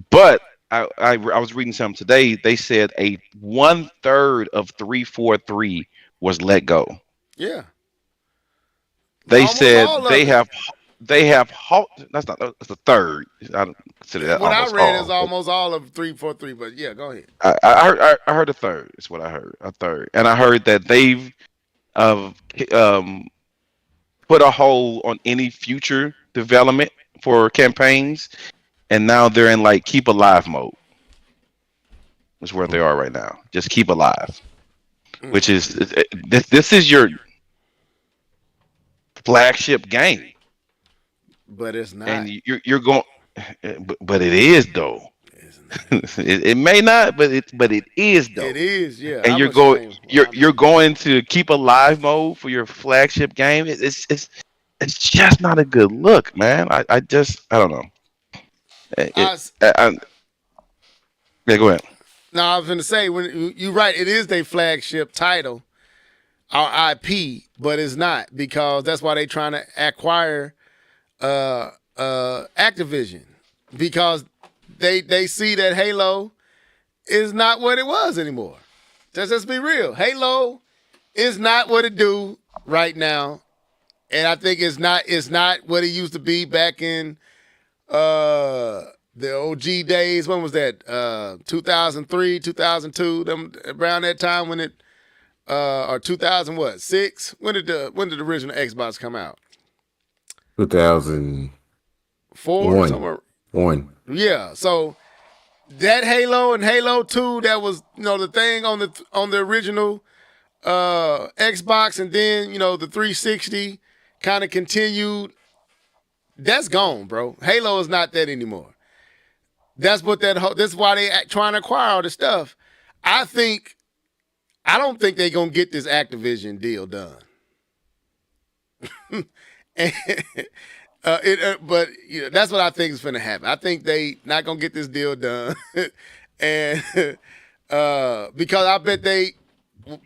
But I was reading something today. They said 1/3 of 343 was let go.
Yeah.
They
Almost
said
all of
they
it.
have that's a third. I don't consider that
What I
almost
read
all.
is almost all of 343, but yeah, go ahead.
I heard a third. Is what I heard. A third, and I heard that they've put a hold on any future development for campaigns, and now they're in like keep alive mode. Is where they are right now. Just keep alive, which is this is your flagship game,
But it's not.
and you're going, but it is though. It may not, but it is though.
It is, yeah.
And you're going to keep alive mode for your flagship game. It's just not a good look, man. I don't know. Yeah, go ahead.
No, I was going to say, when you're right, it is their flagship title, our IP, but it's not, because that's why they're trying to acquire Activision, because they see that Halo is not what it was anymore. Let's be real. Halo is not what it do right now, and I think it's not what it used to be back in the OG days. When was that? 2003, 2002, them around that time when it or 2006? When did the original Xbox come out?
2004.
Somewhere.
1.
Yeah. So that Halo and Halo 2, that was, the thing on the original Xbox, and then, the 360 kind of continued. That's gone, bro. Halo is not that anymore. That's what that's why they trying to acquire all this stuff. I don't think they're gonna get this Activision deal done. But that's what I think is gonna happen. I think they not gonna get this deal done, and because I bet they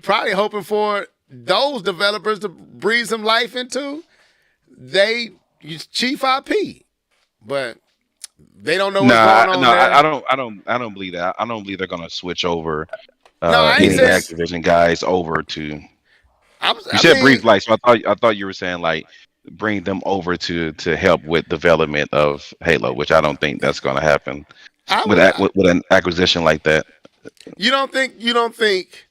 probably hoping for those developers to breathe some life into they chief IP, but they don't know what's going on there.
I don't believe that. I don't believe they're gonna switch over
any
Activision guys over to. You said brief life, so I thought you were saying like bring them over to help with development of Halo, which I don't think that's gonna happen with an acquisition like that.
You don't think,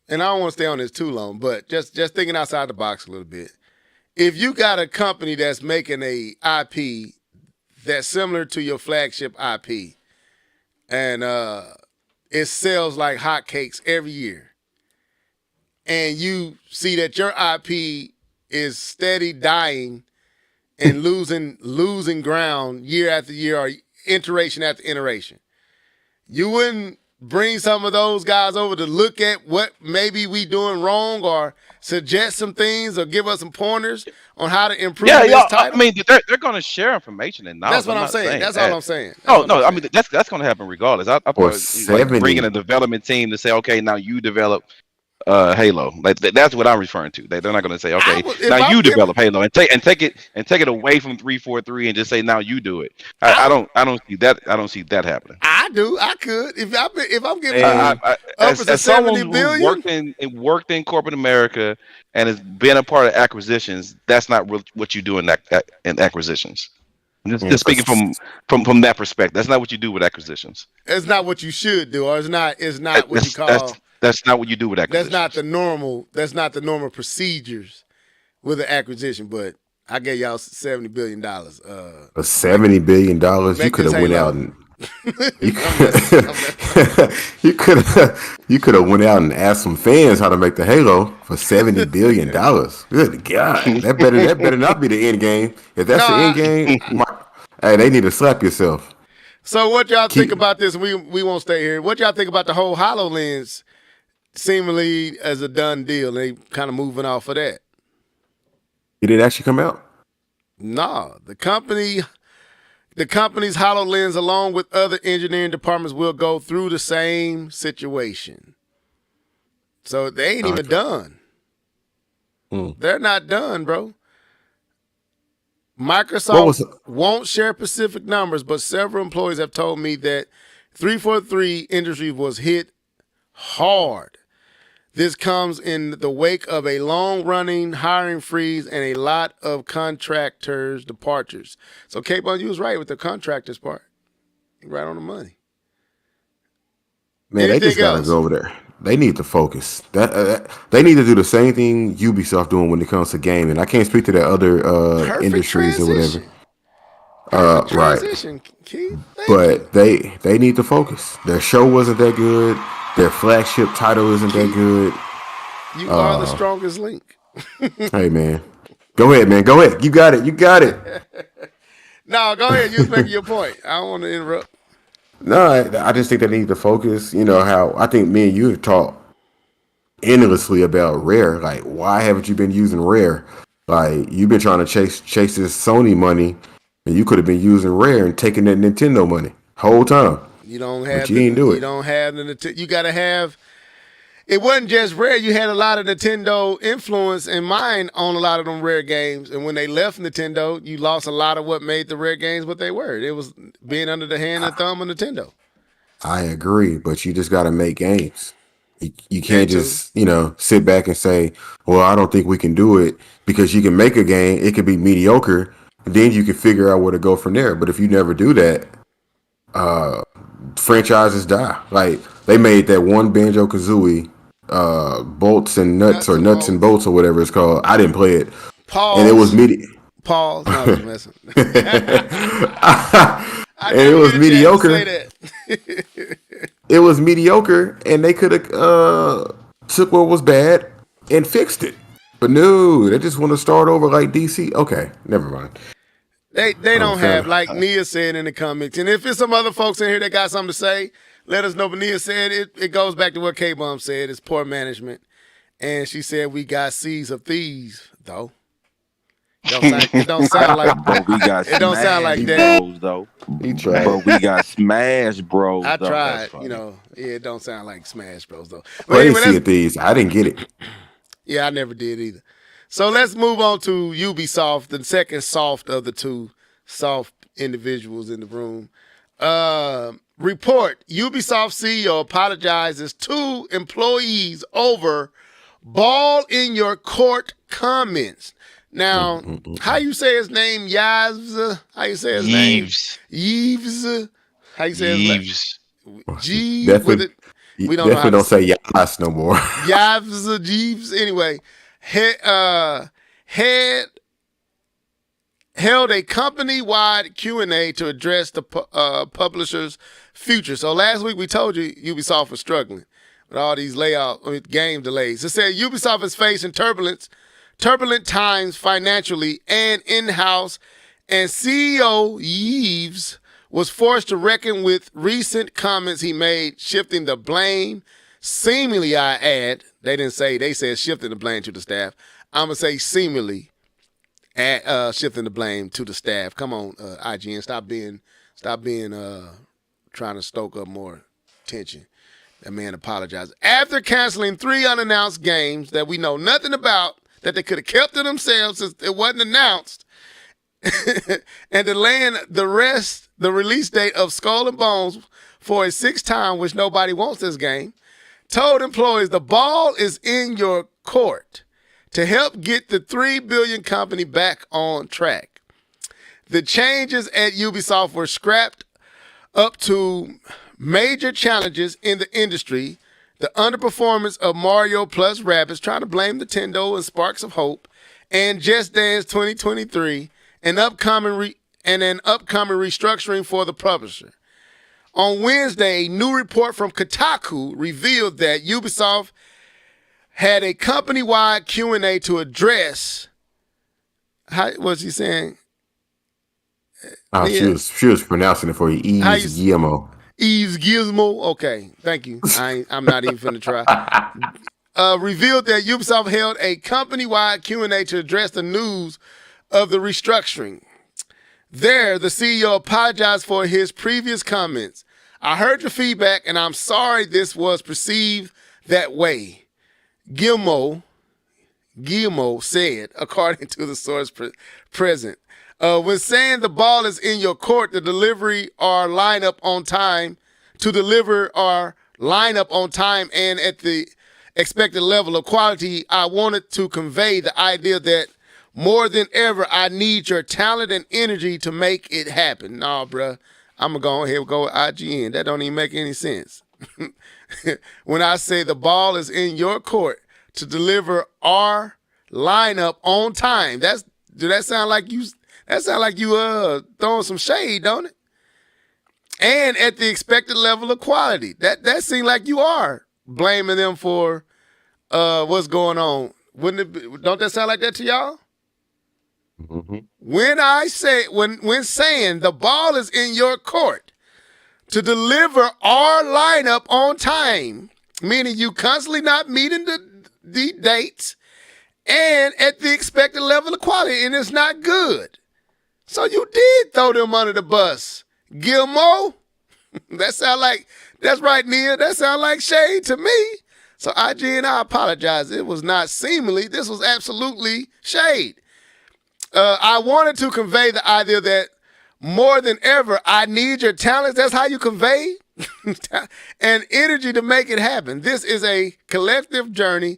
and I don't want to stay on this too long, but just thinking outside the box a little bit. If you got a company that's making a IP that's similar to your flagship IP, and it sells like hotcakes every year, and you see that your IP is steady dying and losing ground year after year or iteration after iteration, you wouldn't bring some of those guys over to look at what maybe we doing wrong or suggest some things or give us some pointers on how to improve this title?
I mean, they're going to share information and knowledge.
That's what I'm saying. That's all I'm saying.
I mean, that's going to happen regardless. I thought like
70.
bringing a development team to say, okay, now you develop Halo. Like that's what I'm referring to. They're not going to say, okay, now you develop Halo and take it away from 343 and just say now you do it. I don't see that. I don't see that happening.
I do. I could if I'm giving
as someone who worked in corporate America and has been a part of acquisitions. That's not what you do in acquisitions. Just speaking from that perspective, that's not what you do with acquisitions.
It's not what you should do, or it's not what you call.
That's not what you do with acquisitions.
That's not the normal procedures with an acquisition. But I gave y'all $70 billion.
$70 billion, you could have went out and you could have went out and asked some fans how to make the Halo for $70 billion. Good God, that better not be the end game. If that's the end game, hey, they need to slap yourself.
So what y'all think about this? We won't stay here. What y'all think about the whole HoloLens seemingly as a done deal? They kind of moving off of that.
Did it actually come out?
No, the company's HoloLens, along with other engineering departments, will go through the same situation. So they ain't even done. They're not done, bro. Microsoft won't share specific numbers, but several employees have told me that 343 Industries was hit hard. This comes in the wake of a long-running hiring freeze and a lot of contractors' departures. So, K-Bun, you was right with the contractors part. You're right on the money.
Man, they just got to go over there. They need to focus. They need to do the same thing Ubisoft doing when it comes to gaming. I can't speak to the other industries or whatever.
Transition, Keith.
But they need to focus. Their show wasn't that good. Their flagship title isn't that good.
You are the strongest link.
Hey, man. Go ahead, man. Go ahead. You got it.
No, go ahead. You was making your point. I don't want to interrupt.
No, I just think they need to focus. You know how I think me and you have talked endlessly about Rare. Like, why haven't you been using Rare? Like, you've been trying to chase this Sony money, and you could have been using Rare and taking that Nintendo money whole time.
You don't have.
But you ain't do it.
You don't have the. You got to have. It wasn't just Rare. You had a lot of Nintendo influence in mind on a lot of them Rare games. And when they left Nintendo, you lost a lot of what made the Rare games what they were. It was being under the hand and thumb of Nintendo.
I agree, but you just got to make games. You can't just, sit back and say, well, I don't think we can do it, because you can make a game. It could be mediocre. And then you can figure out where to go from there. But if you never do that, franchises die. Like, they made that one Banjo-Kazooie bolts and nuts or nuts and bolts or whatever it's called. I didn't play it.
Pause.
And it was
Pause. No, I was messing.
And it was mediocre. It was mediocre, and they could have took what was bad and fixed it. But no, they just want to start over like DC. Okay, never mind.
They don't have, like Nia said in the comments, and if there's some other folks in here that got something to say, let us know. But Nia said it goes back to what K-Bum said. It's poor management. And she said we got seeds of thieves, though. It don't sound like
but we got
it don't sound like that.
Bros, though.
He tried.
But we got Smash Bros.
I
though.
tried, it don't sound like Smash Bros. Though. But
Crazy anyway, of these. I didn't get it.
Yeah, I never did either. So let's move on to Ubisoft, the second soft of the two soft individuals in the room. Report, Ubisoft CEO apologizes to employees over ball in your court comments. Now, how you say his name? Yves? How you say his name?
Yves.
Yves. How you say his name? G with it. We don't know how
definitely
to
don't say Yas no more.
Yavs or Jeeves. Anyway, held a company-wide Q&A to address the publisher's future. So last week we told you Ubisoft was struggling with all these game delays. It said Ubisoft is facing turbulent times financially and in-house, and CEO Yves was forced to reckon with recent comments he made, shifting the blame. Seemingly, I add, they didn't say, they said shifting the blame to the staff. I'm going to say seemingly shifting the blame to the staff. Come on, IGN, stop being trying to stoke up more tension. That man apologized. After canceling 3 unannounced games that we know nothing about, that they could have kept to themselves since it wasn't announced, and delaying the release date of Skull and Bones for a 6th time, which nobody wants this game, told employees the ball is in your court to help get the $3 billion company back on track. The changes at Ubisoft were scrapped up to major challenges in the industry, the underperformance of Mario plus Rabbids, trying to blame Nintendo and Sparks of Hope, and Just Dance 2023, an upcoming restructuring for the publisher. On Wednesday, a new report from Kotaku revealed that Ubisoft had a company-wide Q&A to address. How was he saying?
She was pronouncing it for you. Yves Guillemot.
Yves Gizmo. Okay, thank you. I'm not even finna try. Revealed that Ubisoft held a company-wide Q&A to address the news of the restructuring. There, the CEO apologized for his previous comments. I heard your feedback, and I'm sorry this was perceived that way. Guillemot said, according to the source present. When saying the ball is in your court to deliver our lineup on time and at the expected level of quality, I wanted to convey the idea that more than ever, I need your talent and energy to make it happen. Nah, bruh, I'm going to go ahead and go with IGN. That don't even make any sense. When I say the ball is in your court to deliver our lineup on time, that sound like you throwing some shade, don't it? And at the expected level of quality. That seems like you are blaming them for what's going on. Don't that sound like that to y'all?
Mm-hmm.
When saying the ball is in your court to deliver our lineup on time, meaning you constantly not meeting the dates and at the expected level of quality, and it's not good. So you did throw them under the bus. Guillemot? That's right, Nia. That sound like shade to me. So IGN, I apologize. It was not seemingly. This was absolutely shade. I wanted to convey the idea that more than ever, I need your talents. That's how you convey and energy to make it happen. This is a collective journey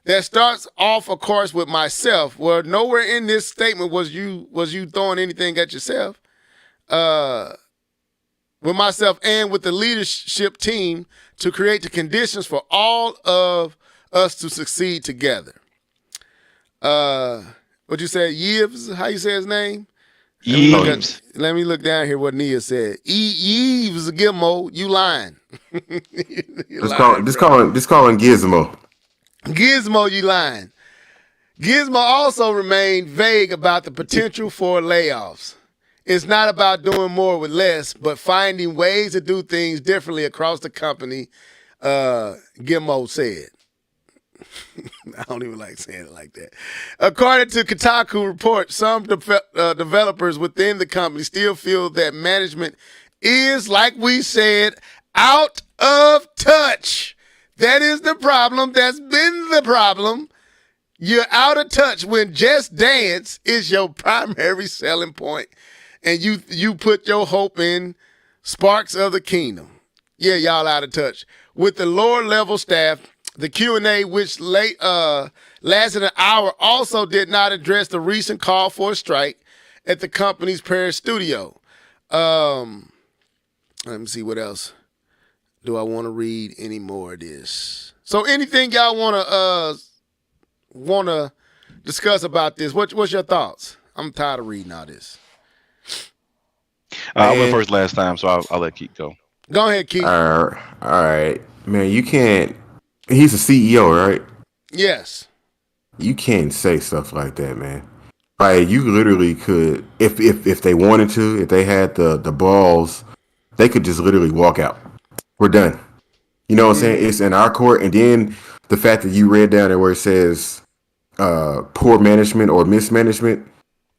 that starts off, of course, with myself. Well, nowhere in this statement was you throwing anything at yourself. With myself and with the leadership team to create the conditions for all of us to succeed together. What you said, Yves? How you say his name?
Yves.
Let me look down here what Nia said. Yves Gilmo, you lying.
Just calling Gizmo.
Gizmo, you lying. Gizmo also remained vague about the potential for layoffs. It's not about doing more with less, but finding ways to do things differently across the company, Gizmo said. I don't even like saying it like that. According to Kotaku report, some developers within the company still feel that management is, like we said, out of touch. That is the problem. That's been the problem. You're out of touch when Just Dance is your primary selling point, and you put your hope in Sparks of the Kingdom. Yeah, y'all out of touch. With the lower level staff, the Q&A, which lasted an hour, also did not address the recent call for a strike at the company's parent studio. Let me see what else. do I want to read any more of this? So anything y'all wanna discuss about this? What's your thoughts? I'm tired of reading all this.
I went first last time, so I'll let Keith go.
Go ahead, Keith.
All right, man. You can't. He's a CEO, right?
Yes.
You can't say stuff like that, man. Like you literally could, if they wanted to, if they had the balls, they could just literally walk out. We're done. You know what I'm saying? It's in our court, and then the fact that you read down there where it says poor management or mismanagement,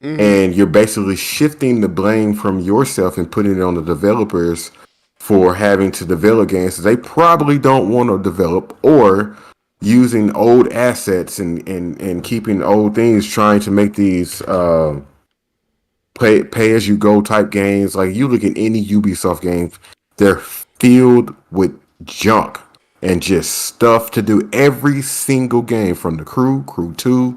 and you're basically shifting the blame from yourself and putting it on the developers for having to develop games that they probably don't want to develop, or using old assets and keeping old things, trying to make these pay as you go type games. Like you look at any Ubisoft games, they're filled with junk and just stuff to do. Every single game, from the Crew 2,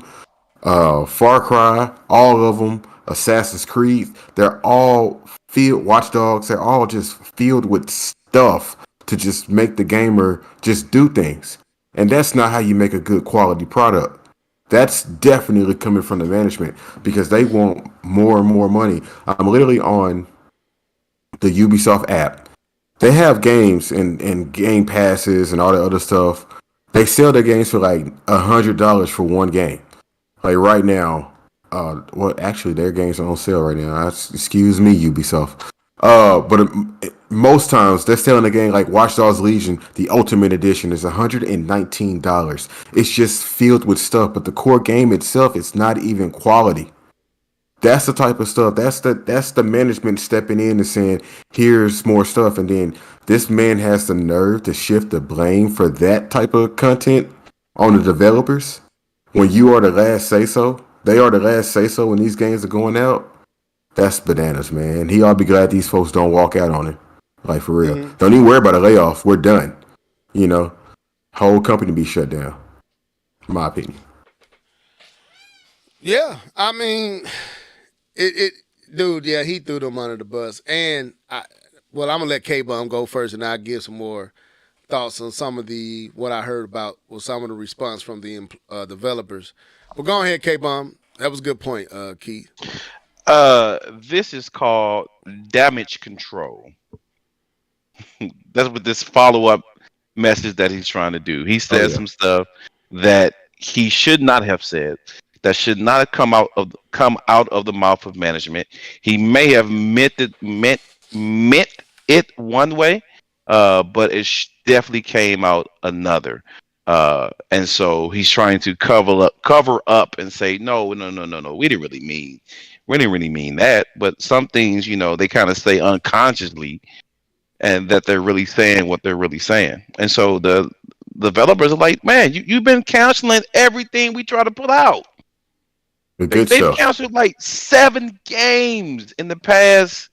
Far Cry, all of them, Assassin's Creed, they're all filled, Watch Dogs, they're all just filled with stuff to just make the gamer just do things. And that's not how you make a good quality product. That's definitely coming from the management because they want more and more money. I'm literally on the Ubisoft app. They have games and game passes and all that other stuff. They sell their games for like $100 for one game. Like right now, well, actually, their games are on sale right now. Excuse me, Ubisoft. But most times they're selling a game like Watch Dogs Legion. The Ultimate Edition is $119. It's just filled with stuff, but the core game itself is not even quality. That's the type of stuff. That's the management stepping in and saying, "Here's more stuff," and then this man has the nerve to shift the blame for that type of content on the developers. When you are the last say so, they are the last say so when these games are going out. That's bananas, man. He ought to be glad these folks don't walk out on him. Like, for real. Don't even worry about a layoff. We're done. You know, whole company be shut down. In my opinion.
Yeah, I mean, dude, yeah, he threw them under the bus. And, I'm going to let K-Bum go first, and I'll give some more thoughts on some of what I heard about with some of the response from the developers. But go ahead, K-Bum. That was a good point, Keith.
This is called damage control. That's what this follow-up message that he's trying to do. He said some stuff that he should not have said, that should not have come out of the mouth of management. He may have meant it one way, but it definitely came out another. And so he's trying to cover up and say, no, we didn't really mean that. But some things, they kind of say unconsciously, and that they're really saying what they're really saying. And so the developers are like, man, you've been canceling everything we try to put out. They've canceled like 7 games in the past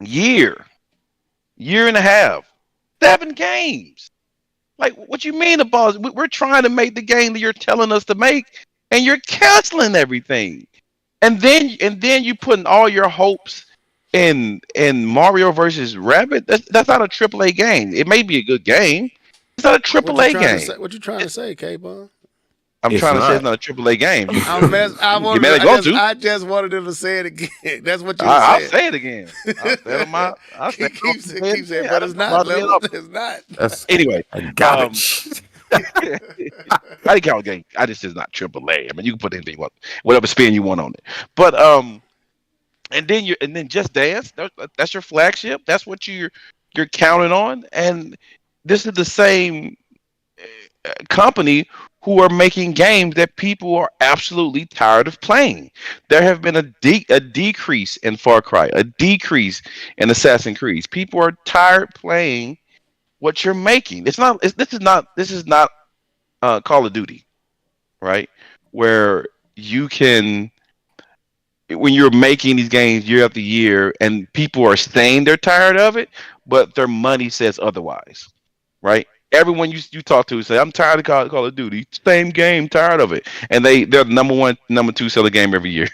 year and a half. 7 games. Like, what you mean about? We're trying to make the game that you're telling us to make, and you're canceling everything. And then you putting all your hopes in Mario versus Rabbit. That's not a AAA game. It may be a good game. It's not a AAA game.
What you trying to say, K-Bun?
I'm trying to say it's not a AAA game.
I just wanted him to say it again. That's what you said.
I'll say it again. I'll say
keep saying, but it's not. It's not.
Anyway,
I got it.
I didn't count the game. I just is not AAA. I mean, you can put anything, whatever spin you want on it. But and then Just Dance. That's your flagship. That's what you're counting on. And this is the same company who are making games that people are absolutely tired of playing. There have been a decrease in Far Cry, a decrease in Assassin's Creed. People are tired playing what you're making. This is not Call of Duty, right? Where you can, when you're making these games year after year, and people are saying they're tired of it, but their money says otherwise, right? Everyone you talk to say, I'm tired of Call of Duty. Same game, tired of it. And they're the number 1, number 2 seller game every year.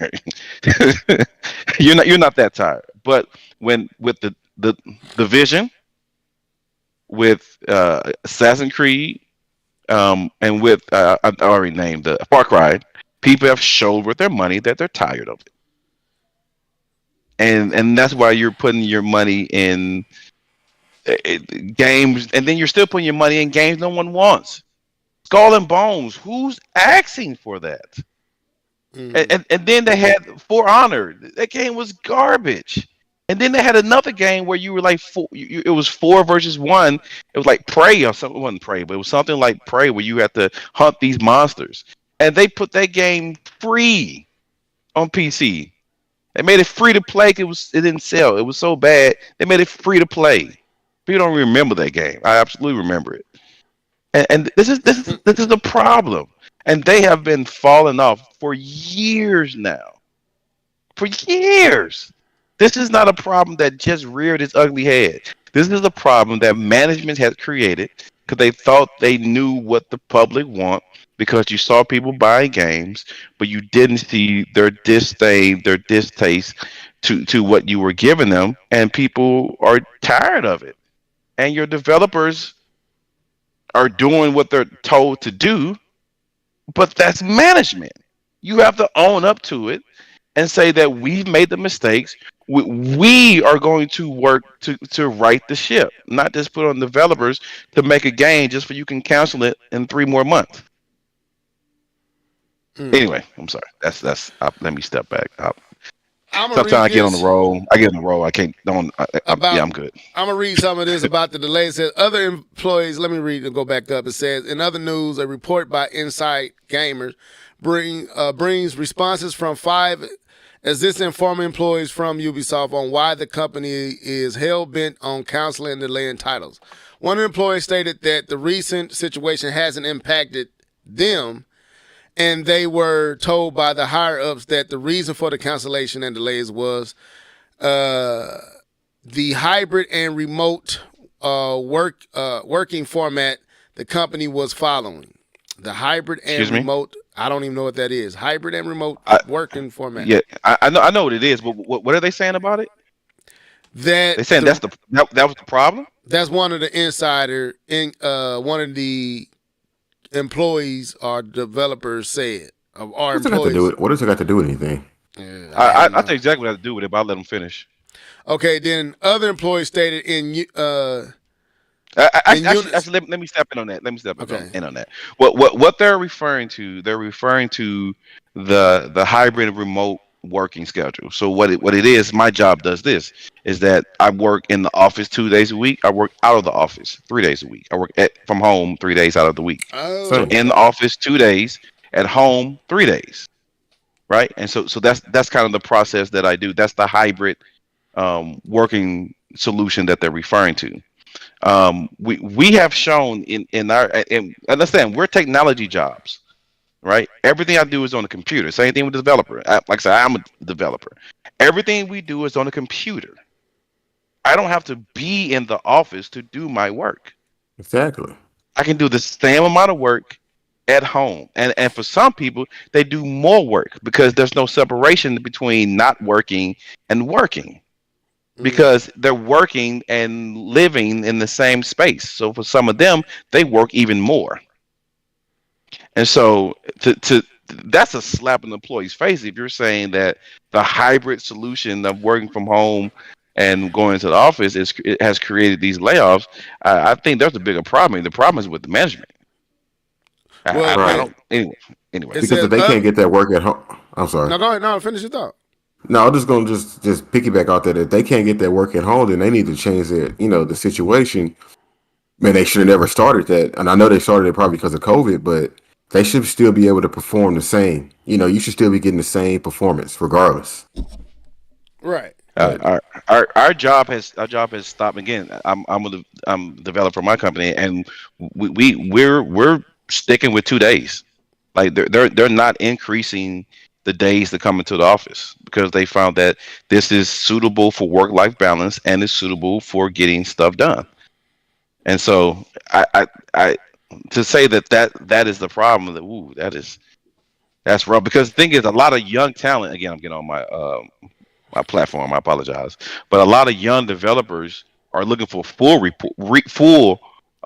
You're not that tired. But with the Division, with Assassin's Creed, and with I already named the Far Cry. People have showed with their money that they're tired of it, and that's why you're putting your money in games, and then you're still putting your money in games no one wants. Skull and Bones, who's asking for that? And then they had For Honor. That game was garbage. And then they had another game where you were like it was 4 versus 1. It was like Prey or something. It wasn't Prey, but it was something like Prey where you had to hunt these monsters. And they put that game free on PC. They made it free to play. It didn't sell. It was so bad. They made it free to play. People don't remember that game. I absolutely remember it. And this is the problem. And they have been falling off for years now. For years. This is not a problem that just reared its ugly head. This is a problem that management has created because they thought they knew what the public want, because you saw people buying games, but you didn't see their disdain, their distaste to what you were giving them, and people are tired of it. And your developers are doing what they're told to do, but that's management. You have to own up to it and say that we've made the mistakes. We are going to work to right the ship, not just put on developers to make a game just for you can cancel it in 3 more months. Anyway, I'm sorry. That's. Let me step back. Sometimes I get on the roll. I can't. I'm good.
I'm gonna read some of this about the delay. It says other employees. Let me read and go back up. It says in other news, a report by Inside Gamers brings responses from 5 existing former employees from Ubisoft on why the company is hell bent on canceling and delaying titles. One employee stated that the recent situation hasn't impacted them, and they were told by the higher ups that the reason for the cancellation and delays was the hybrid and remote working format the company was following. The hybrid and remote. I don't even know what that is. Hybrid and remote working format.
Yeah, I know what it is, but what are they saying about it?
That
they saying that was the problem.
That's one of the one of the employees or developers said.
What does it got to do with anything?
Yeah, I think exactly what it has to do with it, but I'll let them finish.
Okay, then other employees stated
actually, let me step in on that. In on that. What they're referring to? They're referring to the hybrid remote working schedule. So what it is, my job does this, is that I work in the office 2 days a week. I work out of the office 3 days a week. I work from home 3 days out of the week. So in the office 2 days, at home 3 days, right? And so that's kind of the process that I do. That's the hybrid working solution that they're referring to. We have shown in our, and understand, we're technology jobs, right? Everything I do is on the computer. Same thing with the developer. Like I said, I'm a developer. Everything we do is on the computer. I don't have to be in the office to do my work.
Exactly.
I can do the same amount of work at home. And for some people, they do more work because there's no separation between not working and working. Because they're working and living in the same space. So for some of them, they work even more. And so that's a slap in the employee's face if you're saying that the hybrid solution of working from home and going to the office it has created these layoffs. I think there's a bigger problem. The problem is with the management. Anyway.
Because if they can't get that work at home, I'm sorry.
No, go ahead. No, finish your thought.
No, I'm just gonna just piggyback out that if they can't get that work at home, then they need to change the situation. Man, they should have never started that. And I know they started it probably because of COVID, but they should still be able to perform the same. You should still be getting the same performance regardless.
Right.
Our job has stopped again. I'm a developer for my company, and we're sticking with 2 days. Like they're not increasing the days to come into the office because they found that this is suitable for work-life balance and is suitable for getting stuff done. And so I to say that is the problem, that's rough, because the thing is, a lot of young talent, again, I'm getting on my platform, I apologize, but a lot of young developers are looking for full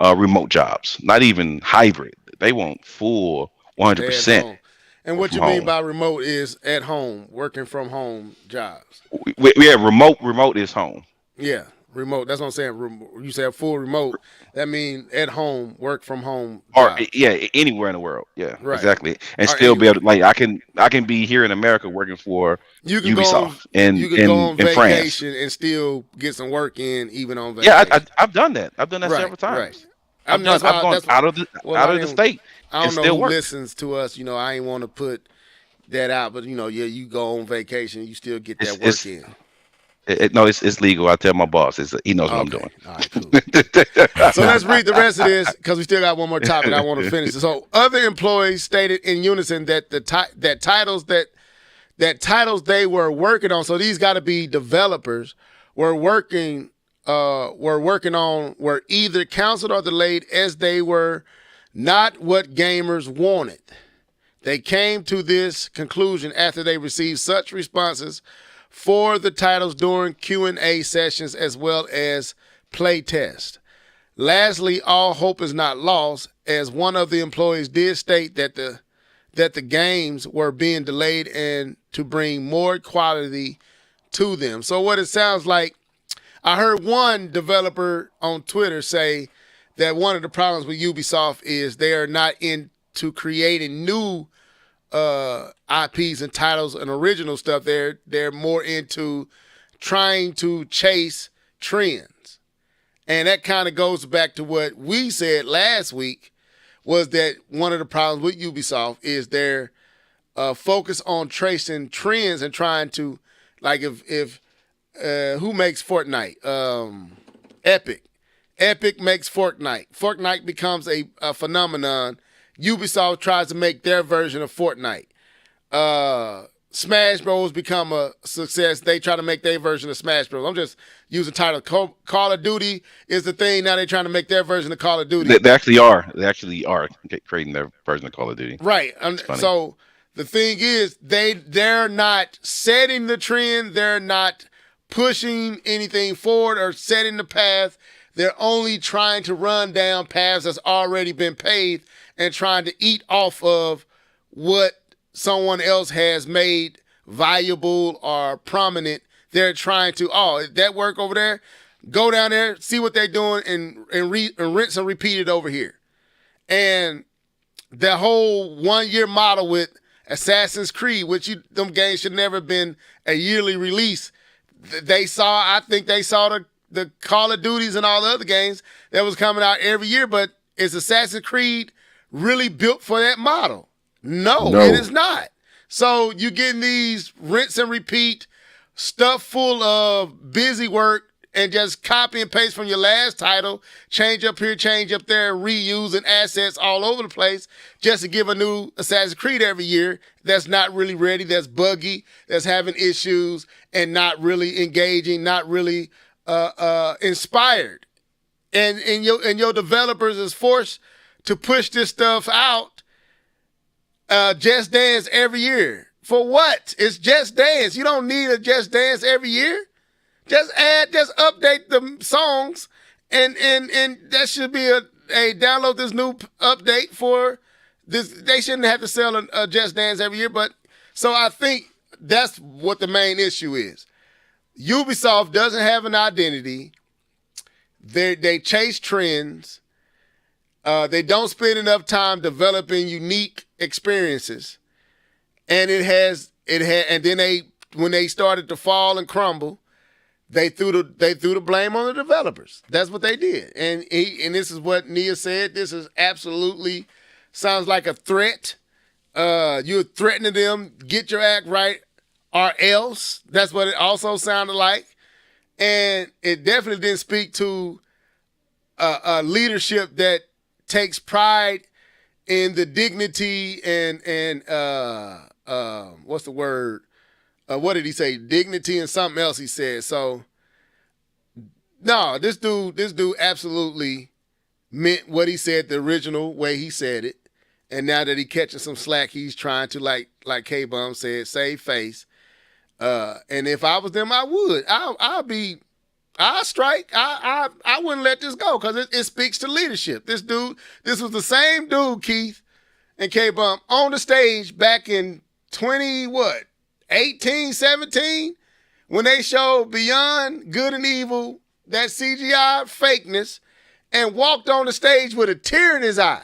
remote jobs, not even hybrid. They want full
Stay at
100%
home. And
work
what
from
you mean
home.
by remote is at home, working from home jobs.
We have remote is home.
Yeah, remote. That's what I'm saying. You said full remote. That means at home, work from home
Or
jobs.
yeah, anywhere in the world. Yeah,
Right.
exactly. And
Or
still be able
anywhere.
to, like, I can be here in America working for
You can go on.
Ubisoft in
You can go on
in France.
vacation and still get some work in, even on
Yeah,
vacation.
I've done that. I've done that
Right.
several
Right.
times.
I mean,
I've gone
that's why. Well,
out of the state
I
and
don't know
still
who
worked.
listens to us. I ain't want to put that out, but yeah, you go on vacation, you still get that work
It's
in.
no, it's legal. I tell my boss. He knows what I'm
Okay.
doing.
All right, cool. So let's read the rest of this because we still got one more topic I want to finish. So other employees stated in unison that that titles they were working on. So these got to be developers were working on were either canceled or delayed as they were not what gamers wanted. They came to this conclusion after they received such responses for the titles during Q&A sessions as well as play test. Lastly, all hope is not lost, as one of the employees did state that the games were being delayed and to bring more quality to them. So what it sounds like, I heard one developer on Twitter say that one of the problems with Ubisoft is they are not into creating new IPs and titles and original stuff. They're more into trying to chase trends. And that kind of goes back to what we said last week, was that one of the problems with Ubisoft is their focus on tracing trends and trying to, like, if who makes Fortnite? Epic. Epic makes Fortnite. Fortnite becomes a phenomenon. Ubisoft tries to make their version of Fortnite. Smash Bros. Become a success. They try to make their version of Smash Bros. I'm just using the title. Call of Duty is the thing. Now they're trying to make their version of Call of Duty.
They actually are. They actually are creating their version of Call of Duty.
Right. So the thing is, they're not setting the trend. They're not pushing anything forward or setting the path. They're only trying to run down paths that's already been paved and trying to eat off of what someone else has made valuable or prominent. They're trying to, that work over there, go down there, see what they're doing, and rinse and repeat it over here. And the whole 1 year model with Assassin's Creed, which them games should never have been a yearly release. I think they saw the Call of Duties and all the other games that was coming out every year, but is Assassin's Creed really built for that model? No, it is not. So you're getting these rinse and repeat stuff full of busy work and just copy and paste from your last title, change up here, change up there, reusing assets all over the place just to give a new Assassin's Creed every year that's not really ready, that's buggy, that's having issues, and not really engaging, not really inspired. And your developers is forced to push this stuff out, Just Dance every year. For what? It's Just Dance. You don't need a Just Dance every year. Just update the songs, and that should be a download this new update for this. They shouldn't have to sell a Just Dance every year, but so I think that's what the main issue is. Ubisoft doesn't have an identity. They chase trends. They don't spend enough time developing unique experiences, and and then when they started to fall and crumble, they threw the blame on the developers. That's what they did, and this is what Nia said. This is absolutely sounds like a threat. You're threatening them. Get your act right, or else. That's what it also sounded like, and it definitely didn't speak to a leadership that takes pride in the dignity and what's the word? What did he say? Dignity and something else he said. So no, this dude absolutely meant what he said the original way he said it. And now that he catching some slack, he's trying to, like K-Bum said, save face. And if I was them, I would. I'll be I strike. I wouldn't let this go because it speaks to leadership. This was the same dude, Keith and K-Bump, on the stage back in 18, 17, when they showed Beyond Good and Evil, that CGI fakeness, and walked on the stage with a tear in his eye,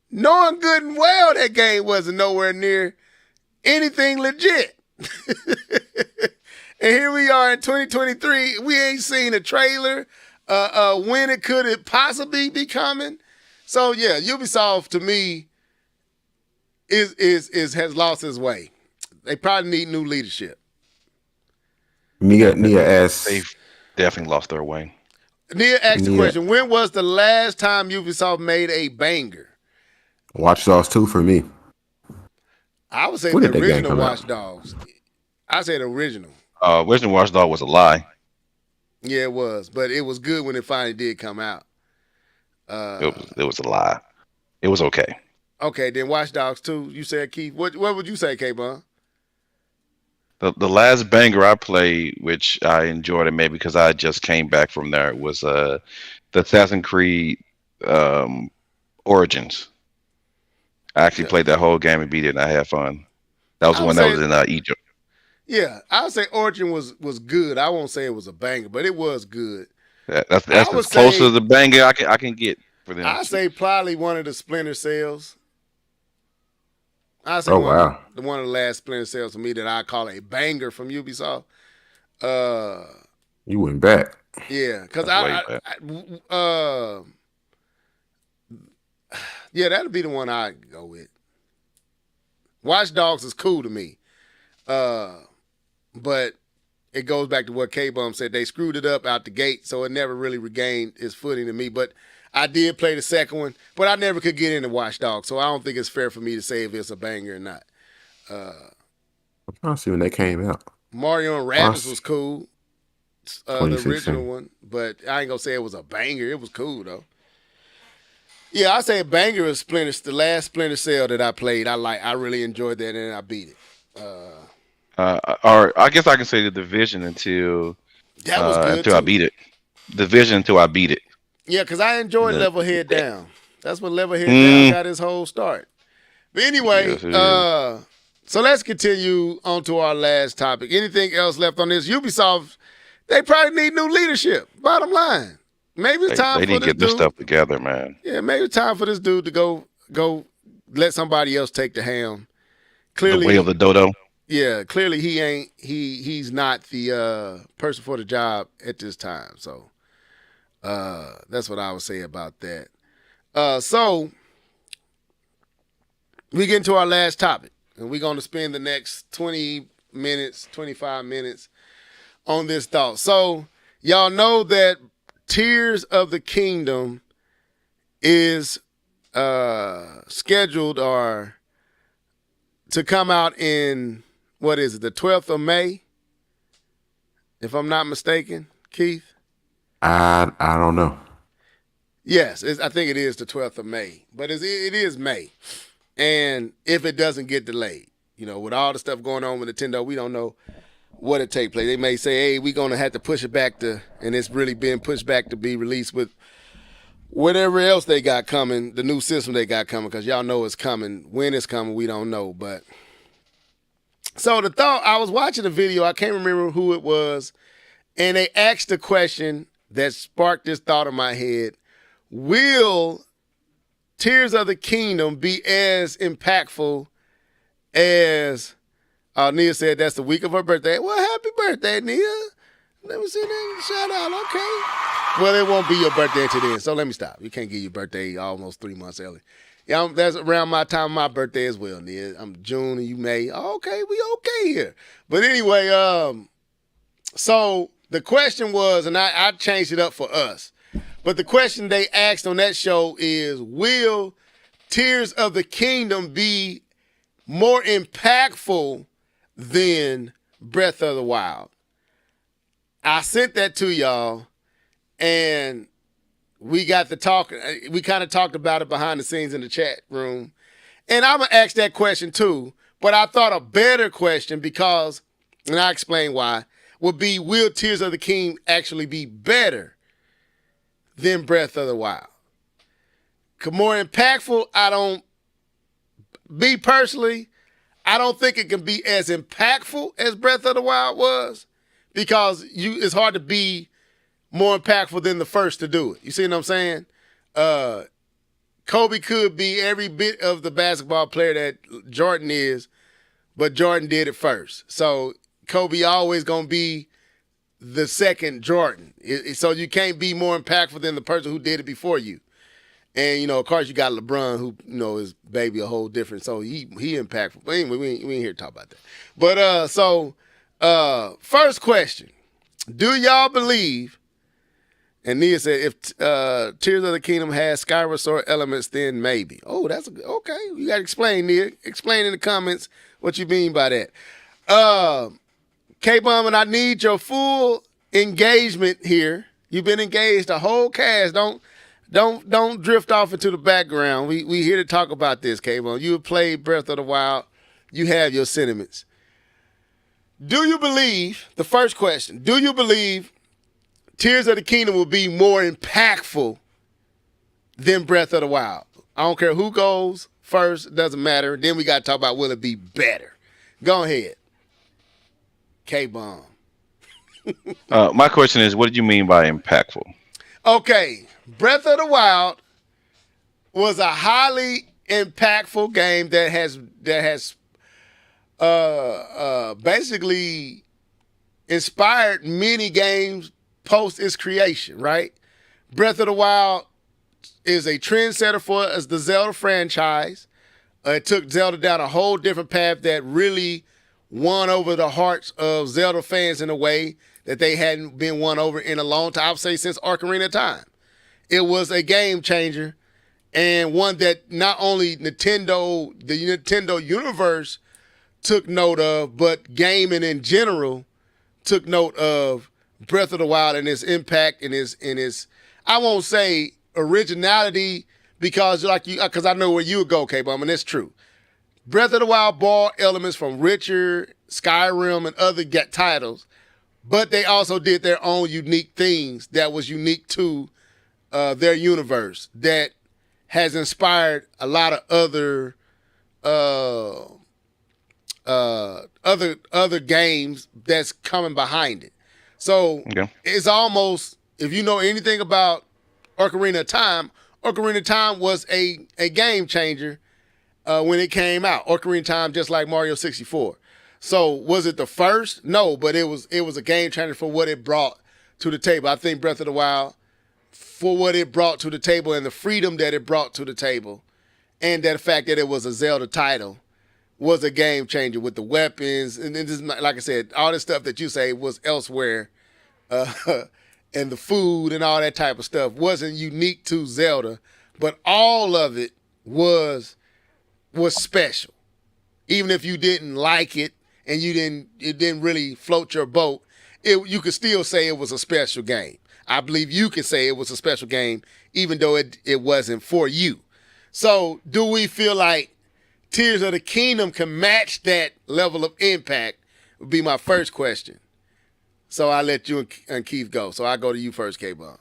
knowing good and well that game wasn't nowhere near anything legit. And here we are in 2023. We ain't seen a trailer when it could possibly be coming. So yeah, Ubisoft to me has lost its way. They probably need new leadership.
Nia asks.
They've definitely lost their way.
Nia asked the question: when was the last time Ubisoft made a banger?
Watch Dogs 2 for me.
I would say the original Watch Dogs. I say the original.
Original Watch Dog was a lie.
Yeah, it was, but it was good when it finally did come out.
It was a lie. It was okay.
Okay, then Watch Dogs 2. You said, Keith. What would you say, K-Bun?
The last banger I played, which I enjoyed it maybe because I just came back from there, was the Assassin's Creed Origins. I actually played that whole game and beat it, and I had fun. That was the one that was in Egypt.
Yeah, I would say Origin was good. I won't say it was a banger, but it was good.
That's as close to the banger I can get for them.
I say probably one of the Splinter Cells. I say one of the last Splinter Cells to me that I call a banger from Ubisoft.
You went back.
Yeah, because yeah, that'll be the one I go with. Watch Dogs is cool to me. But it goes back to what K-Bum said. They screwed it up out the gate, so it never really regained its footing to me. But I did play the second one, but I never could get into Watch Dogs, so I don't think it's fair for me to say if it's a banger or not.
I'm trying to see when they came out.
Mario and Rabbids was cool, the original one, but I ain't gonna say it was a banger. It was cool though. Yeah, I say a banger is the last Splinter Cell that I played. I really enjoyed that, and I beat it.
Or I guess I can say the Division until I beat it. Division until I beat it.
Yeah, because I enjoyed Level Head Down. That's what Level Head Down got his whole start. But anyway, so let's continue on to our last topic. Anything else left on this? Ubisoft, they probably need new leadership. Bottom line. Maybe it's time for this dude. They need to get this stuff together, man. Yeah, maybe it's time for this dude to go let somebody else take the helm. Clearly,
the way of the dodo.
Yeah, clearly he's not the person for the job at this time. So that's what I would say about that. So we get into our last topic, and we're going to spend the next 25 minutes on this thought. So y'all know that Tears of the Kingdom is scheduled to come out in, what is it, the 12th of May? If I'm not mistaken, Keith?
I don't know.
Yes, I think it is the 12th of May. But it is May. And if it doesn't get delayed, with all the stuff going on with Nintendo, we don't know what it take place. They may say, hey, we're going to have to push it back and it's really being pushed back to be released with whatever else they got coming, the new system they got coming, because y'all know it's coming. When it's coming, we don't know. But so the thought, I was watching a video, I can't remember who it was, and they asked the question that sparked this thought in my head: will Tears of the Kingdom be as impactful as Nia said? That's the week of her birthday. Well, happy birthday, Nia. Let me see that shout out. Okay. Well, it won't be your birthday until then, so let me stop. You can't get your birthday almost 3 months early. Yeah, that's around my time, my birthday as well, Nia. I'm June and you May. Okay, we okay here. But anyway, so the question was, and I changed it up for us, but the question they asked on that show is, will Tears of the Kingdom be more impactful than Breath of the Wild? I sent that to y'all, and we got to talk. We kind of talked about it behind the scenes in the chat room. And I'm going to ask that question too, but I thought a better question because, and I'll explain why. would be, will Tears of the Kingdom actually be better than Breath of the Wild? More impactful, me personally, I don't think it can be as impactful as Breath of the Wild was, because it's hard to be more impactful than the first to do it. You see what I'm saying? Kobe could be every bit of the basketball player that Jordan is, but Jordan did it first. So Kobe always going to be the second Jordan. So you can't be more impactful than the person who did it before you. And, of course, you got LeBron, who, is baby a whole different. So he impactful. But anyway, we ain't here to talk about that. But first question. Do y'all believe, and Nia said, if Tears of the Kingdom has Skyward Sword elements, then maybe. Oh, okay. You got to explain, Nia. Explain in the comments what you mean by that. K-Bum, and I need your full engagement here. You've been engaged the whole cast. Don't drift off into the background. We here to talk about this, K-Bum. You have played Breath of the Wild. You have your sentiments. Do you believe, the first question, do you believe Tears of the Kingdom will be more impactful than Breath of the Wild? I don't care who goes first. It doesn't matter. Then we got to talk about, will it be better? Go ahead. K-Bomb.
My question is, what did you mean by impactful?
Okay. Breath of the Wild was a highly impactful game that has basically inspired many games post its creation, right? Breath of the Wild is a trendsetter for as the Zelda franchise. It took Zelda down a whole different path that really won over the hearts of Zelda fans in a way that they hadn't been won over in a long time, I would say since Ocarina of Time. It was a game changer, and one that not only the Nintendo universe took note of, but gaming in general took note of Breath of the Wild and its impact and its I won't say originality, because I know where you would go, K-Bum, and it's true. Breath of the Wild borrowed elements from Witcher, Skyrim, and other titles, but they also did their own unique things that was unique to their universe that has inspired a lot of other games that's coming behind it. So It's almost, if you know anything about Ocarina of Time was a game changer when it came out. Ocarina of Time, just like Mario 64. So was it the first? No, but it was a game changer for what it brought to the table. I think Breath of the Wild, for what it brought to the table and the freedom that it brought to the table, and that fact that it was a Zelda title, was a game changer with the weapons. And then, like I said, all this stuff that you say was elsewhere, and the food and all that type of stuff wasn't unique to Zelda, but all of it was special. Even if you didn't like it and it didn't really float your boat, you could still say it was a special game. I believe you can say it was a special game, even though it wasn't for you. So do we feel like Tears of the Kingdom can match that level of impact? Would be my first question. So I'll let you and Keith go. So I'll go to you first, K-Bomb.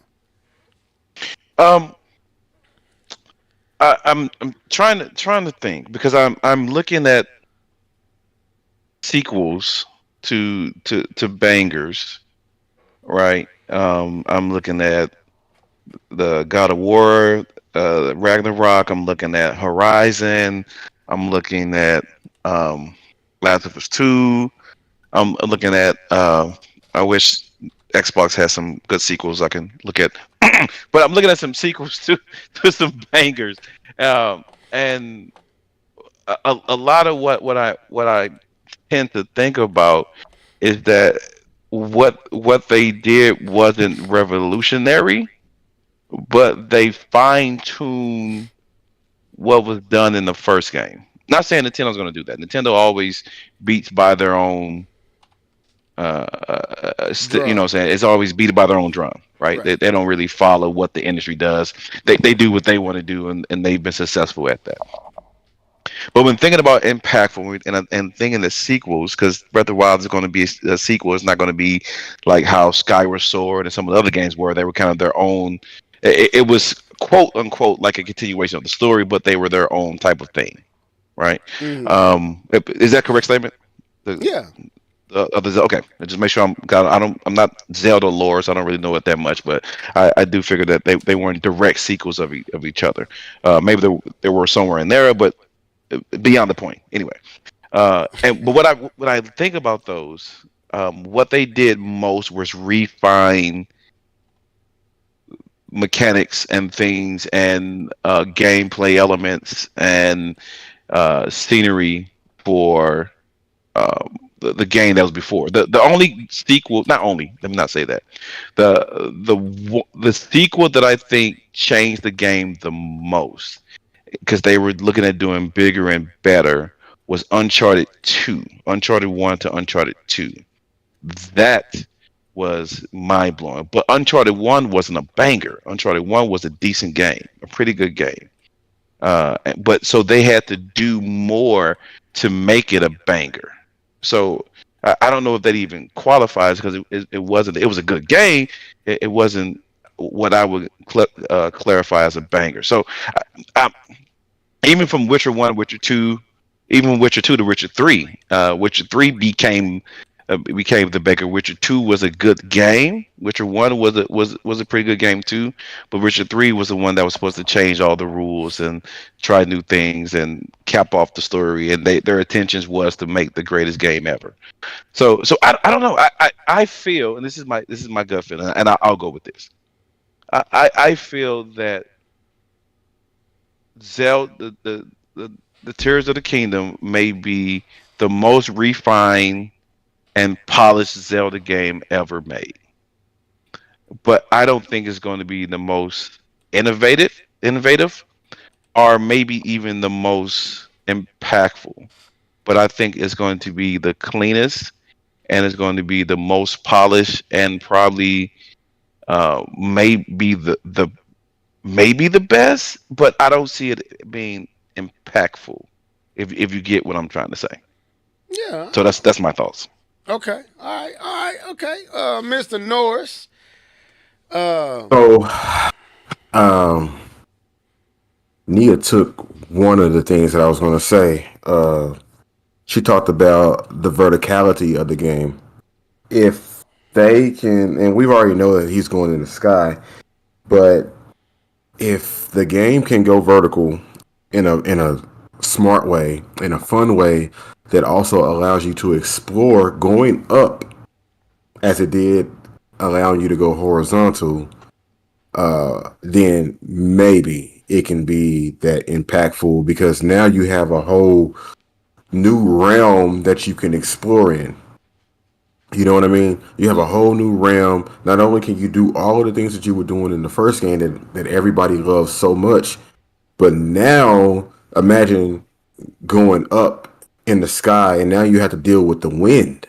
I'm trying to think, because I'm looking at sequels to bangers, right? I'm looking at the God of War, Ragnarok. I'm looking at Horizon. I'm looking at Last of Us 2. I'm looking at I wish Xbox has some good sequels I can look at. But I'm looking at some sequels to some bangers. And a lot of what I tend to think about is that what they did wasn't revolutionary, but they fine-tuned what was done in the first game. Not saying Nintendo's going to do that. Nintendo always beats by their own, you know what I'm saying? It's always beat by their own drum, right? They don't really follow what the industry does. They do what they want to do, and they've been successful at that. But when thinking about impactful and thinking the sequels, because Breath of the Wild is going to be a sequel, it's not going to be like how Skyward Sword and some of the other games were. They were kind of their own. It was quote unquote like a continuation of the story, but they were their own type of thing, right? Is that correct statement?
Yeah.
Okay. Just make sure I'm not Zelda lore, so I don't really know it that much, but I do figure that they weren't direct sequels of each other. Maybe there were somewhere in there, but beyond the point. Anyway, but what I think about those, what they did most was refine mechanics and things and gameplay elements and scenery for the game that was before. The only sequel, not only, let me not say that. The sequel that I think changed the game the most, because they were looking at doing bigger and better, was Uncharted 2. Uncharted 1 to Uncharted 2. That was mind blowing. But Uncharted 1 wasn't a banger. Uncharted 1 was a decent game, a pretty good game. But so they had to do more to make it a banger. So I don't know if that even qualifies, because it wasn't. It was a good game. It wasn't what I would clarify as a banger. So I, even from Witcher 1, Witcher 2, even Witcher 2 to Witcher 3, Witcher 3 became the banger. Witcher 2 was a good game. Witcher 1 was a pretty good game too, but Witcher 3 was the one that was supposed to change all the rules and try new things and cap off the story, and their intentions was to make the greatest game ever. So I don't know. I feel, and this is my gut feeling, and I'll go with this. I feel that Zelda, the Tears of the Kingdom may be the most refined and polished Zelda game ever made. But I don't think it's going to be the most innovative, or maybe even the most impactful. But I think it's going to be the cleanest, and it's going to be the most polished, and probably maybe the best. But I don't see it being impactful. If you get what I'm trying to say.
Yeah.
So that's my thoughts.
Okay. All right. Okay. Mr. Norris.
Nia took one of the things that I was going to say. She talked about the verticality of the game. If they can, and we've already know that he's going in the sky, but if the game can go vertical in a smart way, in a fun way, that also allows you to explore going up, as it did allowing you to go horizontal, then maybe it can be that impactful, because now you have a whole new realm that you can explore in. You know what I mean? You have a whole new realm. Not only can you do all of the things that you were doing in the first game that everybody loves so much, but now imagine going up in the sky, and now you have to deal with the wind.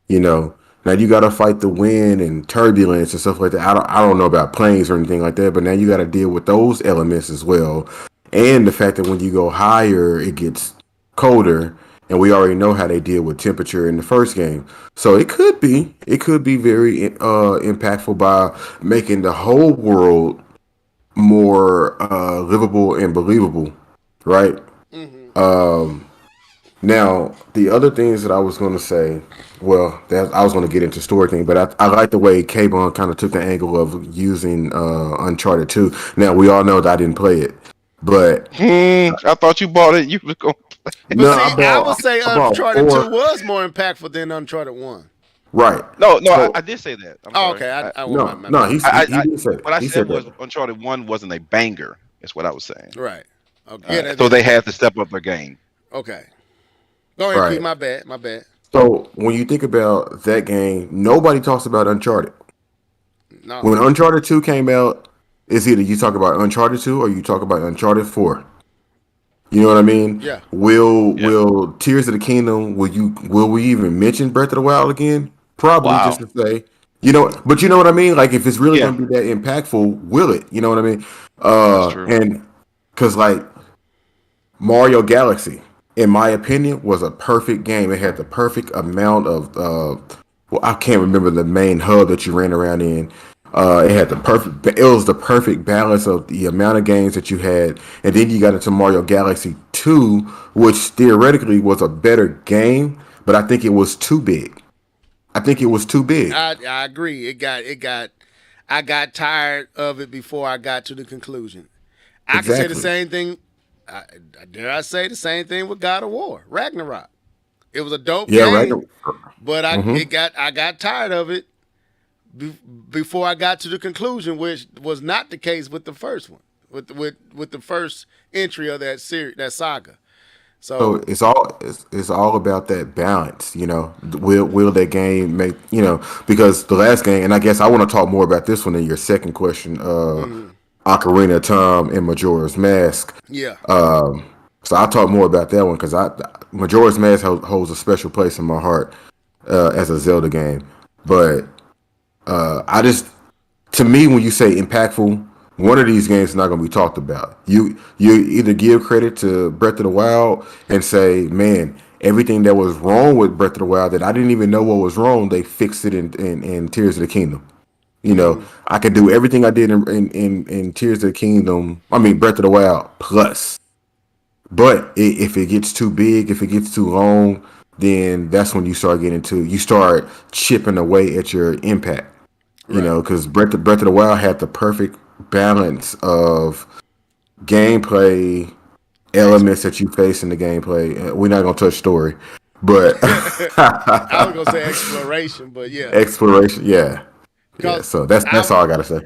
You know, now you got to fight the wind and turbulence and stuff like that. I don't know about planes or anything like that, but now you got to deal with those elements as well. And the fact that when you go higher, it gets colder, and we already know how they deal with temperature in the first game. So it could be very impactful by making the whole world more livable and believable, right? Now, the other things that I was going to say, I was going to get into story thing, but I like the way K-Bon kind of took the angle of using Uncharted 2. Now, we all know that I didn't play it, but
I thought you bought it. You was going.
But see, I would say Uncharted 2 was more impactful than Uncharted 1.
Right.
No, so, I did say that.
Okay. He did say
what I said was Uncharted 1 wasn't a banger. Is what I was saying.
Right. Okay.
So they had to step up their game.
Okay. Go ahead, Pete. My bad.
So when you think about that game, nobody talks about Uncharted.
No.
When Uncharted 2 came out, it's either you talk about Uncharted 2 or you talk about Uncharted 4. You know what I mean?
Yeah.
Will Tears of the Kingdom, will we even mention Breath of the Wild again? Probably, just to say. You know, but you know what I mean? Like, if it's really going to be that impactful, will it? You know what I mean?
That's true.
And because, like, Mario Galaxy, in my opinion, was a perfect game. It had the perfect amount of well, I can't remember the main hub that you ran around in. It had the perfect. It was the perfect balance of the amount of games that you had, and then you got into Mario Galaxy 2, which theoretically was a better game, but I think it was too big. I think it was too big.
I agree. I got tired of it before I got to the conclusion. I can say the
Exactly.
same thing. Dare I say the same thing with God of War, Ragnarok. It was a dope
Yeah, right.
game, but I got tired of it before I got to the conclusion, which was not the case with the first one, with the first entry of that series, that saga.
So
So
it's all about that balance, you know. Will that game make, you know, because the last game, and I guess I want to talk more about this one in your second question, Ocarina of Time and Majora's Mask.
yeah,
So I'll talk more about that one because Majora's Mask holds a special place in my heart as a Zelda game. But I just, to me, when you say impactful, one of these games is not going to be talked about. You either give credit to Breath of the Wild and say, man, everything that was wrong with Breath of the Wild that I didn't even know what was wrong, they fixed it in Tears of the Kingdom. You know, I could do everything I did in Tears of the Kingdom. I mean, Breath of the Wild plus. But if it gets too big, if it gets too long, then that's when you start chipping away at your impact. You
right,
know, because Breath of the Wild had the perfect balance of gameplay elements that you face in the gameplay. We're not gonna touch story, but
I was gonna say exploration, but yeah,
exploration, yeah, yeah.
because
So that's all I gotta say.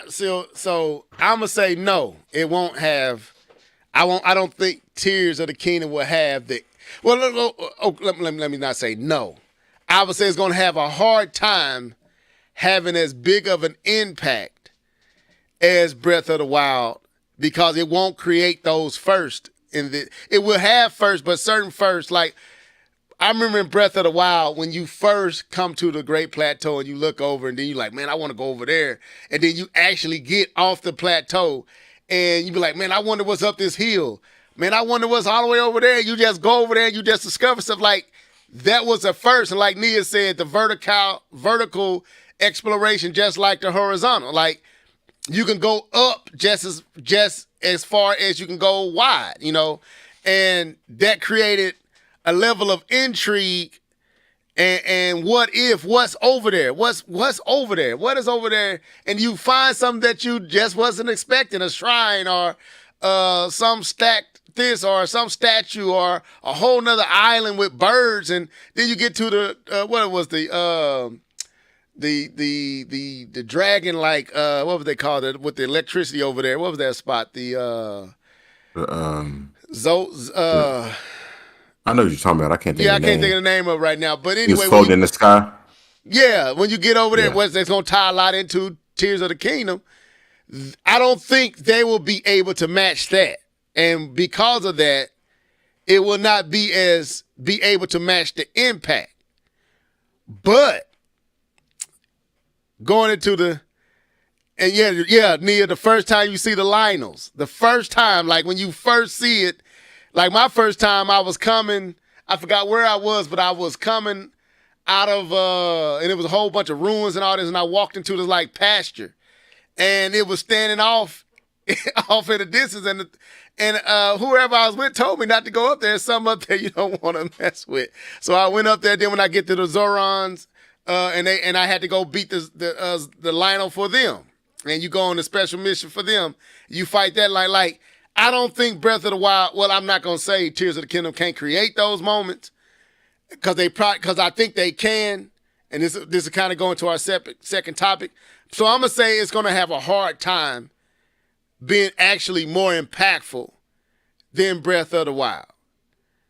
so I'm gonna say no. It won't have. I don't think Tears of the Kingdom will have the. Well, let me not say no. I would say it's gonna have a hard time having as big of an impact as Breath of the Wild because it won't create those first. It will have first, but certain first, like I remember in Breath of the Wild when you first come to the Great Plateau and you look over and then you're like, man, I want to go over there. And then you actually get off the plateau and you be like, man, I wonder what's up this hill. Man, I wonder what's all the way over there. You just go over there and you just discover stuff like that was a first. And like Nia said, the vertical exploration just like the horizontal. Like you can go up just as far as you can go wide, you know, and that created a level of intrigue and what's over there, what's over there, what is over there, and you find something that you just wasn't expecting, a shrine or some stacked this or some statue or a whole nother island with birds, and then you get to the what was the dragon, like what was they called it with the electricity over there? What was that spot?
I know what you're talking about. I can't think.
Yeah,
of
I
the
can't
name.
think of the name of it right now. But
It
anyway,
was floating in the sky.
yeah, when you get over there,
Yeah.
it's going to tie a lot into Tears of the Kingdom. I don't think they will be able to match that, and because of that, it will not be able to match the impact. But going into Nia, the first time you see the Lionels, the first time, like when you first see it, like my first time, I forgot where I was, but I was coming out of, and it was a whole bunch of ruins and all this, and I walked into this like pasture, and it was standing off in the distance, and whoever I was with told me not to go up there. There's something up there you don't want to mess with. So I went up there. Then when I get to the Zorons, and I had to go beat the Lionel for them, and you go on a special mission for them. You fight that like. I don't think Breath of the Wild. Well, I'm not gonna say Tears of the Kingdom can't create those moments because I think they can. And this is kind of going to our second topic. So I'm gonna say it's gonna have a hard time being actually more impactful than Breath of the Wild.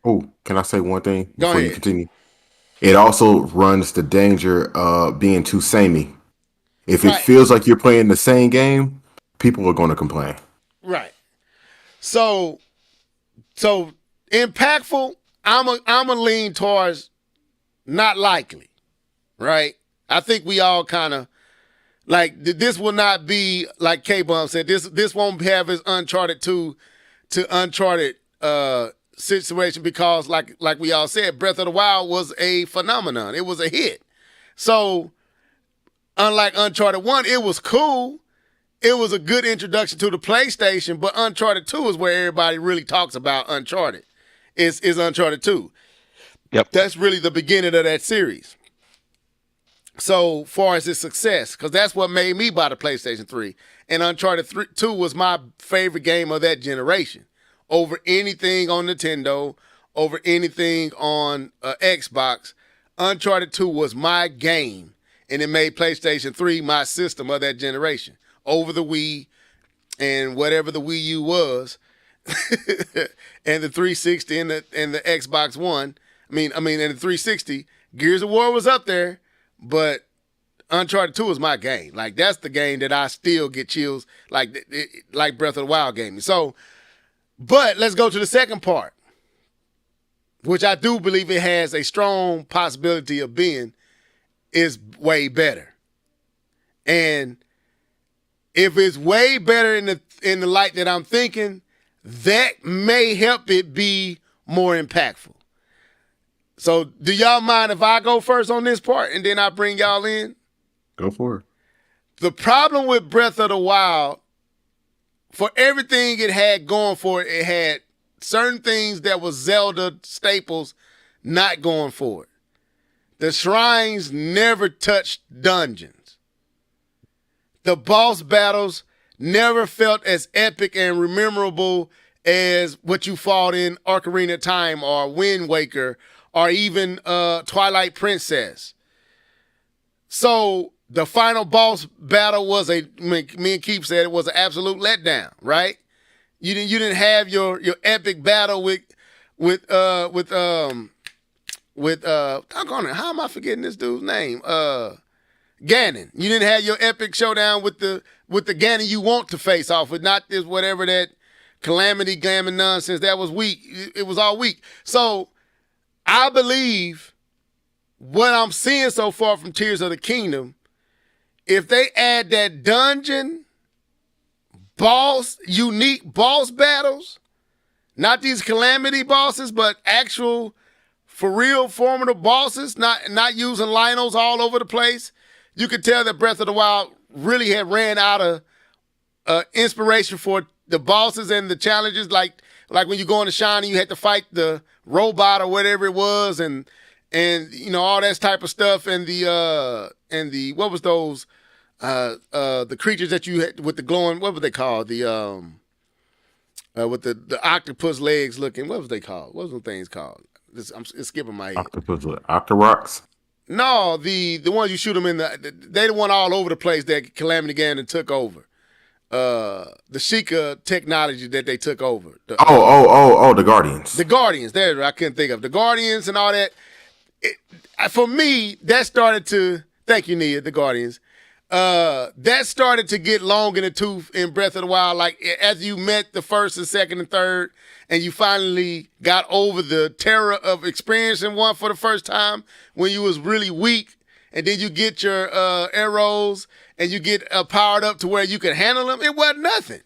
Oh, can I say one thing
Go
before
ahead.
you continue? It also runs the danger of being too samey. If it
Right.
feels like you're playing the same game, people are going to complain.
Right. So impactful. I'm a lean towards not likely. Right. I think we all kind of like this will not be like K-Bum said. This won't have his Uncharted 2 to Uncharted situation because, like we all said, Breath of the Wild was a phenomenon. It was a hit. So, unlike Uncharted 1, it was cool. It was a good introduction to the PlayStation, but Uncharted 2 is where everybody really talks about Uncharted. Is Uncharted 2.
Yep.
That's really the beginning of that series. So far as its success, because that's what made me buy the PlayStation 3. And Uncharted 2 was my favorite game of that generation. Over anything on Nintendo, over anything on Xbox, Uncharted 2 was my game. And it made PlayStation 3 my system of that generation. Over the Wii and whatever the Wii U was, and the 360 and the Xbox One. I mean, and the 360, Gears of War was up there, but Uncharted 2 is my game. Like, that's the game that I still get chills like Breath of the Wild gave me. So, but let's go to the second part, which I do believe it has a strong possibility of being is way better. And if it's way better in the light that I'm thinking, that may help it be more impactful. So do y'all mind if I go first on this part and then I bring y'all in?
Go for it.
The problem with Breath of the Wild, for everything it had going for it, it had certain things that was Zelda staples not going for it. The shrines never touched dungeons. The boss battles never felt as epic and memorable as what you fought in Ocarina of Time or Wind Waker or even Twilight Princess. So the final boss battle was me and Keith said it was an absolute letdown, right? You didn't have your epic battle with how am I forgetting this dude's name? Ganon. You didn't have your epic showdown with the Ganon you want to face off with, not this whatever that Calamity Gammon nonsense. That was weak. It was all weak. So I believe what I'm seeing so far from Tears of the Kingdom, if they add that dungeon, unique boss battles, not these Calamity bosses, but actual, for real, formidable bosses, not using Lionels all over the place, you could tell that Breath of the Wild really had ran out of inspiration for the bosses and the challenges. Like when you go into Shiny, you had to fight the robot or whatever it was, and you know all that type of stuff, and the what was those the creatures that you had with the glowing, what were they called? The with the octopus legs looking, what was they called? What was those things called? It's skipping my head.
Octopus, Octorocks.
No, the ones you shoot them in they the one all over the place that Calamity Ganon took over. The Sheikah technology that they took over. The
Guardians.
The Guardians. There, I couldn't think of the Guardians and all that. For me, that started to. Thank you, Nia. The Guardians. That started to get long in the tooth in Breath of the Wild. Like as you met the first and second and third, and you finally got over the terror of experiencing one for the first time when you was really weak, and then you get your arrows and you get powered up to where you can handle them. It wasn't nothing.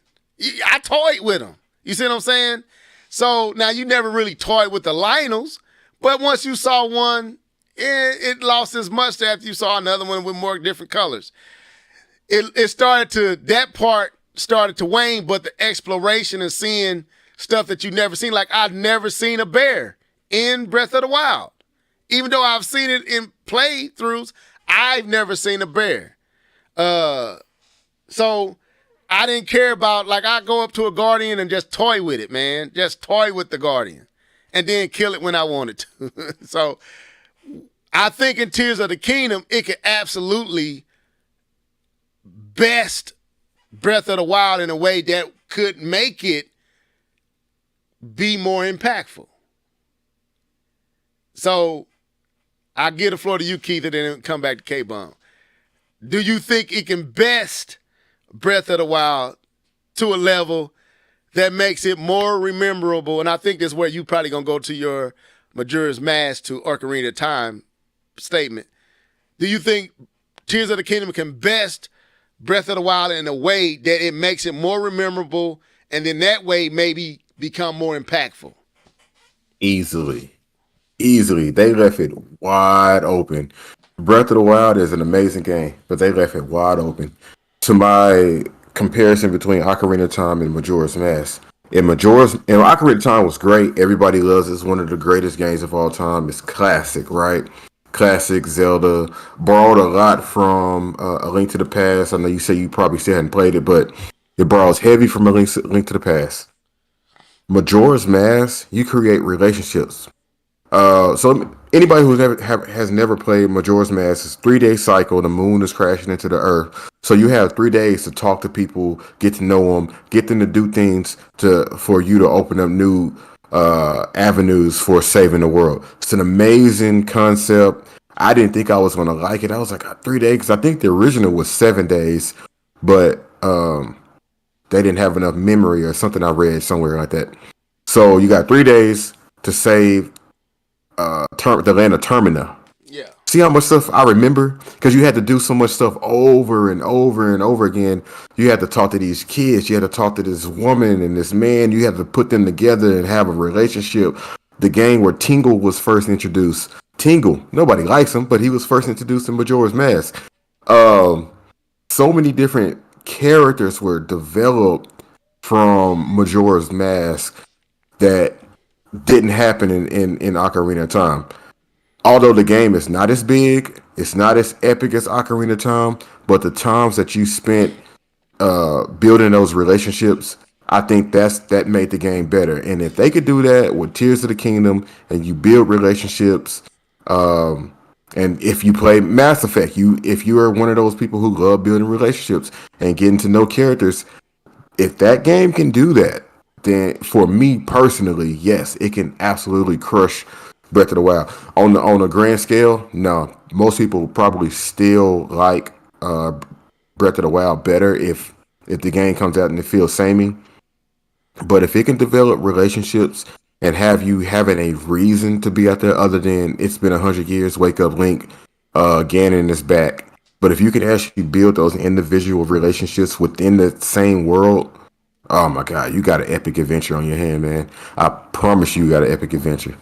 I toyed with them. You see what I'm saying? So now you never really toyed with the Lionels, but once you saw one, it lost as much after you saw another one with more different colors. That part started to wane, but the exploration and seeing stuff that you've never seen, like I've never seen a bear in Breath of the Wild. Even though I've seen it in playthroughs, I've never seen a bear. So I didn't care about, like I go up to a Guardian and just toy with it, man. Just toy with the Guardian and then kill it when I wanted to. So I think in Tears of the Kingdom, it could absolutely best Breath of the Wild in a way that could make it be more impactful. So I'll give the floor to you, Keith, and then come back to K-Bomb. Do you think it can best Breath of the Wild to a level that makes it more memorable? And I think that's where you probably going to go to your Majora's Mask to Ocarina of Time statement. Do you think Tears of the Kingdom can best Breath of the Wild in a way that it makes it more memorable, and then that way maybe become more impactful?
Easily. They left it wide open. Breath of the Wild is an amazing game, but they left it wide open. To my comparison between Ocarina of Time and Majora's Mask. Ocarina of Time was great. Everybody loves it. It's one of the greatest games of all time. It's classic, right? Classic Zelda. Borrowed a lot from A Link to the Past. I know you say you probably still hadn't played it, but it borrows heavy from A Link to the Past. Majora's Mask, you create relationships. So anybody who has never played Majora's Mask, it's a 3-day cycle. The moon is crashing into the earth, so you have 3 days to talk to people, get to know them, get them to do things for you to open up new avenues for saving the world. It's an amazing concept. I didn't think I was gonna like it. I was like 3 days, because I think the original was 7 days, but they didn't have enough memory or something I read somewhere like that. So you got 3 days to save the land of Termina.
Yeah.
See how much stuff I remember? Because you had to do so much stuff over and over and over again. You had to talk to these kids. You had to talk to this woman and this man. You had to put them together and have a relationship. The game where Tingle was first introduced. Tingle, nobody likes him, but he was first introduced in Majora's Mask. So many different characters were developed from Majora's Mask that didn't happen in Ocarina of Time. Although the game is not as big, it's not as epic as Ocarina of Time, but the times that you spent building those relationships, I think that made the game better. And if they could do that with Tears of the Kingdom and you build relationships, and if you play Mass Effect, if you are one of those people who love building relationships and getting to know characters, if that game can do that, then for me personally, yes, it can absolutely crush Breath of the Wild. On a grand scale, no. Most people probably still like Breath of the Wild better if the game comes out and it feels samey. But if it can develop relationships and have you having a reason to be out there other than it's been 100 years, wake up Link, Ganon is back. But if you can actually build those individual relationships within the same world, oh my God, you got an epic adventure on your hand, man. I promise you got an epic adventure.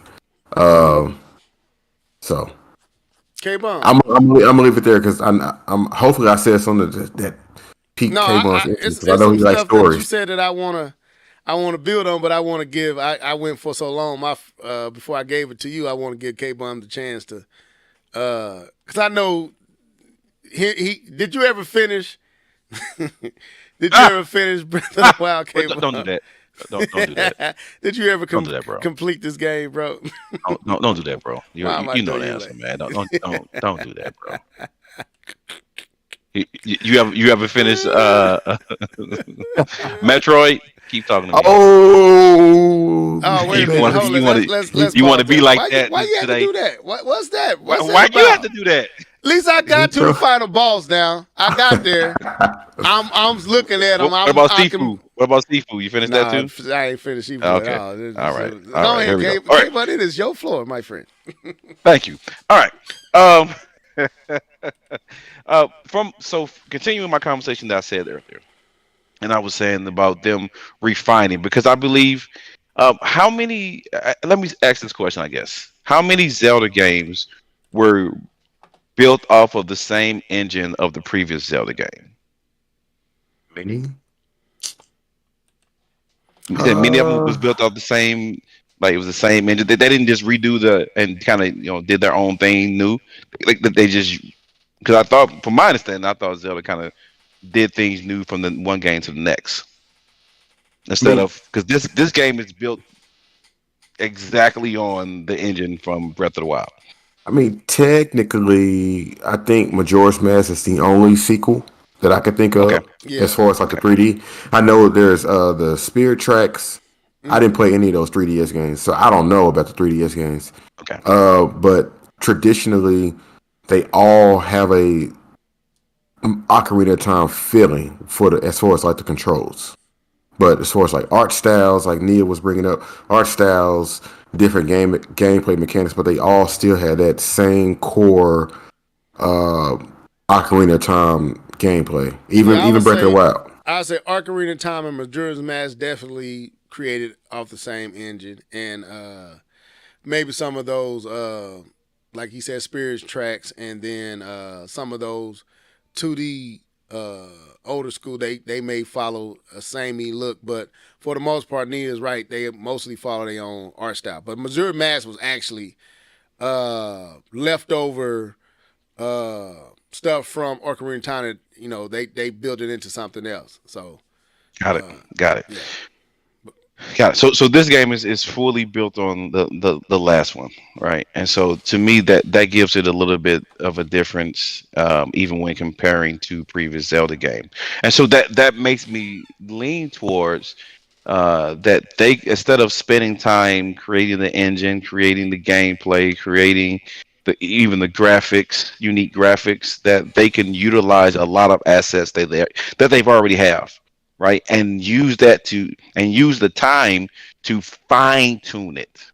So
K-Bone.
I'm gonna leave it there because I'm hopefully I said something that piqued K-Bone's interest. I know he likes stories.
That you said that I wanna build on, but I want to give. I went for so long. Before I gave it to you, I want to give K-Bone the chance to, because I know he. Did you ever finish? Did you ever finish Breath of the Wild? K-Bone?
Don't do that. Don't do that.
Did you ever
Don't do that, bro.
complete this game, bro?
Don't do that, bro. You know the answer, man. Don't do that, bro. You ever finished Metroid? Keep talking to me.
Oh, wait a minute.
You want to be like that?
Why you have
today?
to do that? What's that?
Why you have to do that?
At least I got to the final boss now. I got there. I'm looking at him.
What about Sifu? What about Sifu? You finished that too?
I ain't finished Sifu
Okay.
at all.
All right.
Go ahead,
Here we
Gabe.
go. All right.
But it is your floor, my friend.
Thank you. All right. So continuing my conversation that I said earlier, and I was saying about them refining, because I believe how many. Let me ask this question. I guess how many Zelda games were built off of the same engine of the previous Zelda game?
Many.
Many of them was built off the same. Like it was the same engine. They didn't just redo and kind of did their own thing new. Like they just, because I thought, from my understanding, I thought Zelda kind of did things new from the one game to the next, instead of, because this game is built exactly on the engine from Breath of the Wild.
I mean, technically, I think Majora's Mask is the only sequel that I could think of as far as like the 3D. I know there's the Spirit Tracks. I didn't play any of those 3DS games, so I don't know about the 3DS games.
Okay.
But traditionally, they all have a Ocarina of Time feeling as far as like the controls. But as far as like art styles, like Nia was bringing up, art styles, different gameplay mechanics, but they all still had that same core Ocarina of Time gameplay. Even Breath of the Wild.
I would say Ocarina of Time and Majora's Mask definitely created off the same engine, and maybe some of those, like he said, spirits tracks, and then some of those 2D older school, they may follow a samey look, but for the most part, Nia is right. They mostly follow their own art style. But Missouri Mass was actually leftover stuff from Ocarina of Time. You know, they built it into something else. So
Got it. Got it.
yeah.
Got it. So this game is fully built on the last one, right? And so to me that gives it a little bit of a difference, even when comparing to previous Zelda game. And so that makes me lean towards that they, instead of spending time creating the engine, creating the gameplay, creating even the graphics, unique graphics, that they can utilize a lot of assets that they've already have, right? And use the time to fine tune it,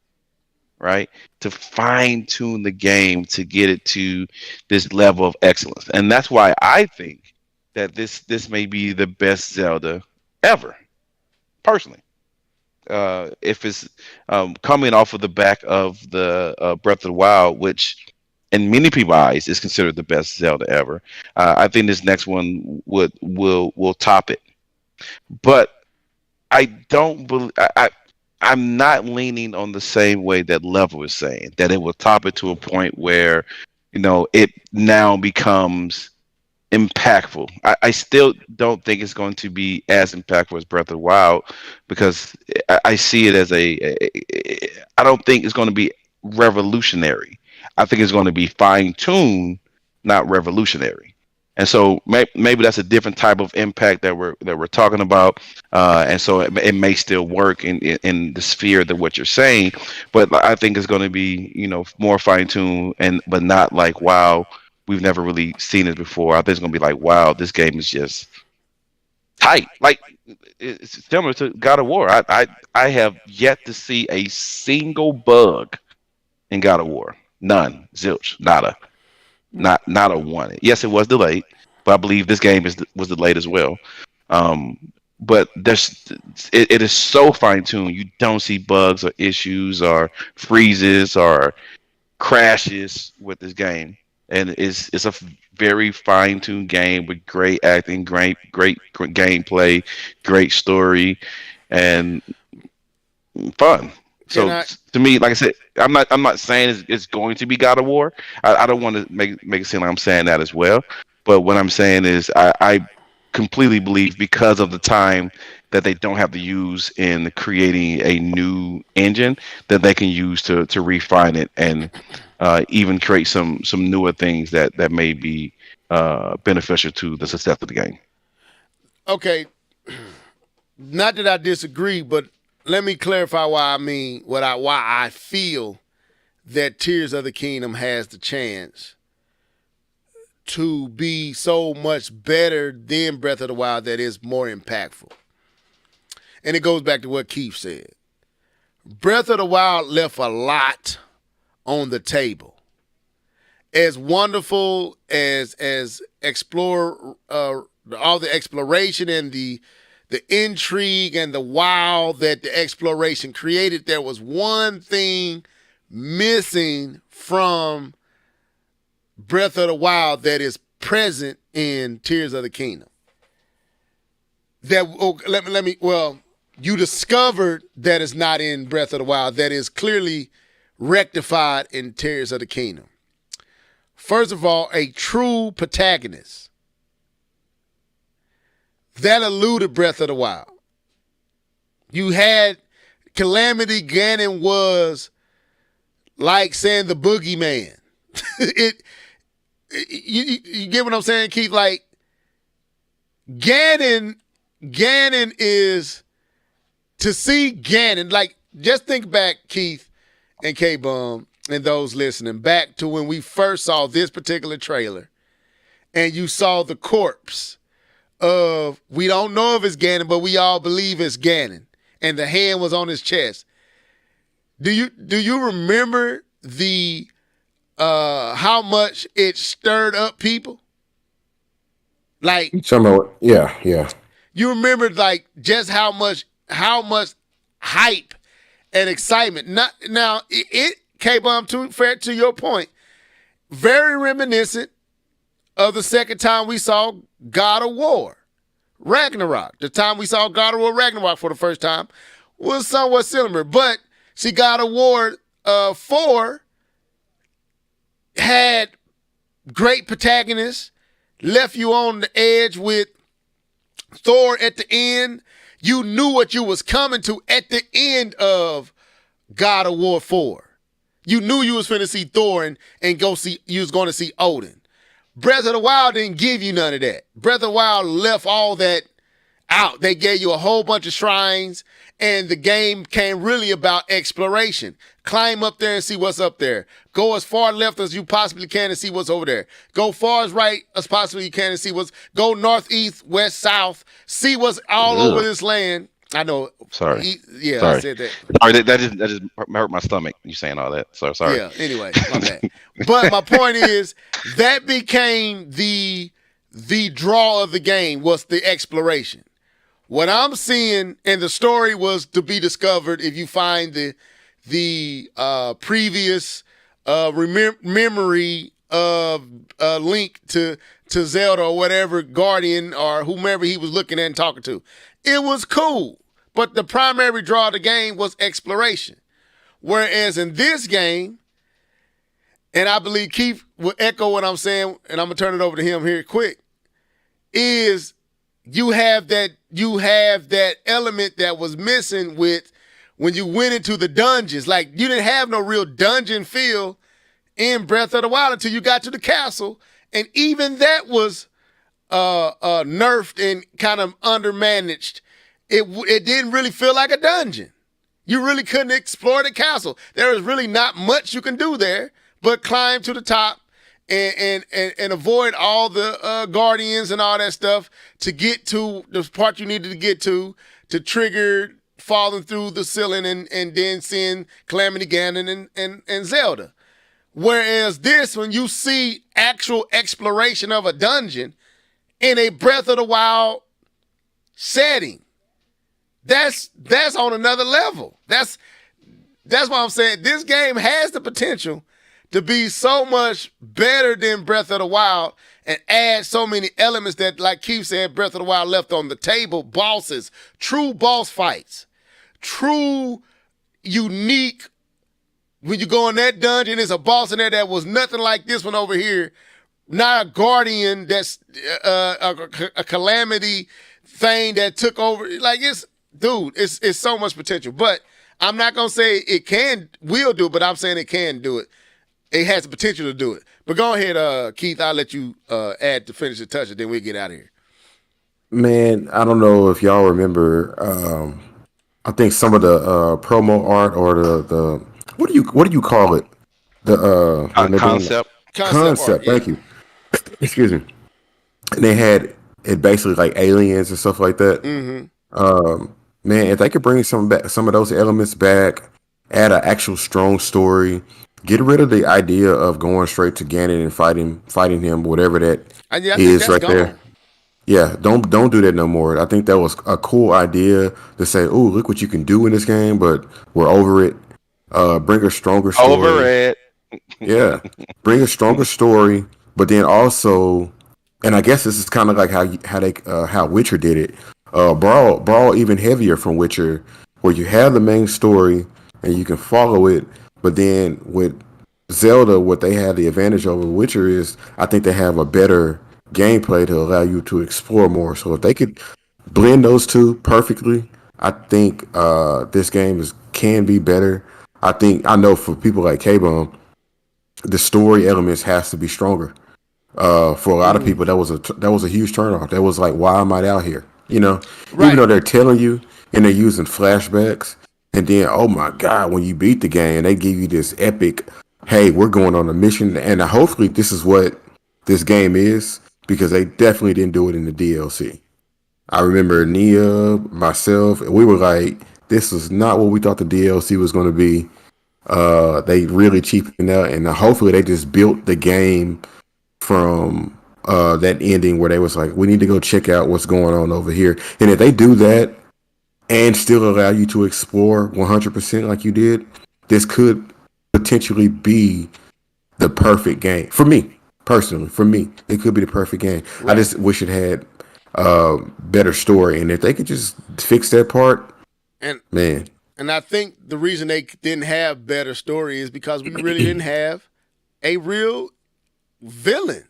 right? To fine tune the game to get it to this level of excellence. And that's why I think that this may be the best Zelda ever, personally. If it's coming off of the back of the Breath of the Wild, which in many people's eyes is considered the best Zelda ever, I think this next one will top it. But I don't believe I'm not leaning on the same way that Level is saying, that it will top it to a point where, it now becomes impactful. I still don't think it's going to be as impactful as Breath of the Wild, because I see it as I don't think it's going to be revolutionary. I think it's going to be fine-tuned, not revolutionary. And so maybe that's a different type of impact that we're talking about, and so it may still work in the sphere of what you're saying, but I think it's going to be more fine-tuned, but not like, wow, we've never really seen it before. I think it's going to be like, wow, this game is just tight. Like, it's similar to God of War. I have yet to see a single bug in God of War. None. Zilch. Nada. Not a one. Yes, it was delayed, but I believe this game was delayed as well. But it is so fine tuned. You don't see bugs or issues or freezes or crashes with this game, and it's a very fine tuned game with great acting, great gameplay, great story, and fun. So to me, like I said, I'm not saying it's going to be God of War. I don't want to make it seem like I'm saying that as well. But what I'm saying is I completely believe, because of the time that they don't have to use in creating a new engine, that they can use to refine it and even create some newer things that may be beneficial to the success of the game.
Okay, not that I disagree, but let me clarify why I feel that Tears of the Kingdom has the chance to be so much better than Breath of the Wild, that is more impactful. And it goes back to what Keith said. Breath of the Wild left a lot on the table. As wonderful as explore all the exploration and the intrigue and the wow that the exploration created, there was one thing missing from Breath of the Wild that is present in Tears of the Kingdom. You discovered that is not in Breath of the Wild, that is clearly rectified in Tears of the Kingdom. First of all, a true protagonist. That eluded Breath of the Wild. You had Calamity Ganon was like saying the boogeyman. You get what I'm saying, Keith? Like, Ganon is, to see Ganon, like, just think back, Keith and K-Bum and those listening, back to when we first saw this particular trailer and you saw the corpse of, we don't know if it's Ganon, but we all believe it's Ganon, and the hand was on his chest. Do you remember the how much it stirred up people? Like,
yeah.
You remember, like, just how much hype and excitement. Not now it K-Bomb, to your point, very reminiscent of the second time we saw God of War Ragnarok. The time we saw God of War Ragnarok for the first time was somewhat similar. But see, God of War 4 had great protagonists, left you on the edge with Thor at the end. You knew what you was coming to at the end of God of War 4. You knew you was finna see Thor and go see, you was going to see Odin. Breath of the Wild didn't give you none of that. Breath of the Wild left all that out. They gave you a whole bunch of shrines, and the game came really about exploration. Climb up there and see what's up there. Go as far left as you possibly can and see what's over there. Go far as right as possibly you can and see what's, go north, east, west, south, see what's all over this land. I know.
Sorry.
Yeah,
sorry.
I said that.
Sorry, that just hurt my stomach. You saying all that? So sorry.
Yeah. Anyway, my bad. But my point is that became the draw of the game was the exploration. What I'm seeing, and the story was to be discovered if you find the previous memory of Link to Zelda or whatever Guardian or whomever he was looking at and talking to. It was cool, but the primary draw of the game was exploration. Whereas in this game, and I believe Keith will echo what I'm saying, and I'm gonna turn it over to him here quick, is you have that element that was missing with when you went into the dungeons. Like, you didn't have no real dungeon feel in Breath of the Wild until you got to the castle, and even that was nerfed and kind of undermanaged. It didn't really feel like a dungeon. You really couldn't explore the castle. There was really not much you can do there but climb to the top and avoid all the guardians and all that stuff to get to the part you needed to get to trigger falling through the ceiling and then seeing Calamity Ganon and Zelda. Whereas this, when you see actual exploration of a dungeon in a Breath of the Wild setting, that's on another level. That's why I'm saying this game has the potential to be so much better than Breath of the Wild and add so many elements that, like Keith said, Breath of the Wild left on the table. Bosses, true boss fights, true unique. When you go in that dungeon, there's a boss in there that was nothing like this one over here. Not a guardian that's a calamity thing that took over. Like, it's so much potential. But I'm not going to say it will do it, but I'm saying it can do it. It has the potential to do it. But go ahead, Keith. I'll let you add to finish the touch, and then we'll get out of here.
Man, I don't know if y'all remember. I think some of the promo art or the what do you call it? The
concept.
Concept.
Art,
thank you. Excuse me. And they had it basically like aliens and stuff like that.
Mm-hmm.
Man, if they could bring some of those elements back, add an actual strong story, get rid of the idea of going straight to Ganon and fighting him, whatever that is right there. Yeah, don't do that no more. I think that was a cool idea to say, "Oh, look what you can do in this game," but we're over it. Bring a stronger story.
Over it.
Yeah, bring a stronger story, but then also, and I guess this is kind of like how Witcher did it. Borrow even heavier from Witcher, where you have the main story and you can follow it. But then with Zelda, what they have the advantage over Witcher is, I think they have a better gameplay to allow you to explore more. So if they could blend those two perfectly, I think this game can be better. I know for people like K-Bomb, the story elements has to be stronger. For a lot of people, that was a huge turnoff. That was like, why am I out here? You know,
right.
Even though they're telling you and they're using flashbacks, and then, oh my God, when you beat the game, they give you this epic, hey, we're going on a mission, and hopefully this is what this game is, because they definitely didn't do it in the DLC. I remember Nia, myself, and we were like, this is not what we thought the DLC was going to be. They really cheapened out, and hopefully they just built the game from that ending where they was like, we need to go check out what's going on over here. And if they do that, and still allow you to explore 100% like you did, this could potentially be the perfect game for me personally. For me, it could be the perfect game. Right. I just wish it had better story, and if they could just fix that part, man.
And I think the reason they didn't have better story is because we really didn't have a real villain.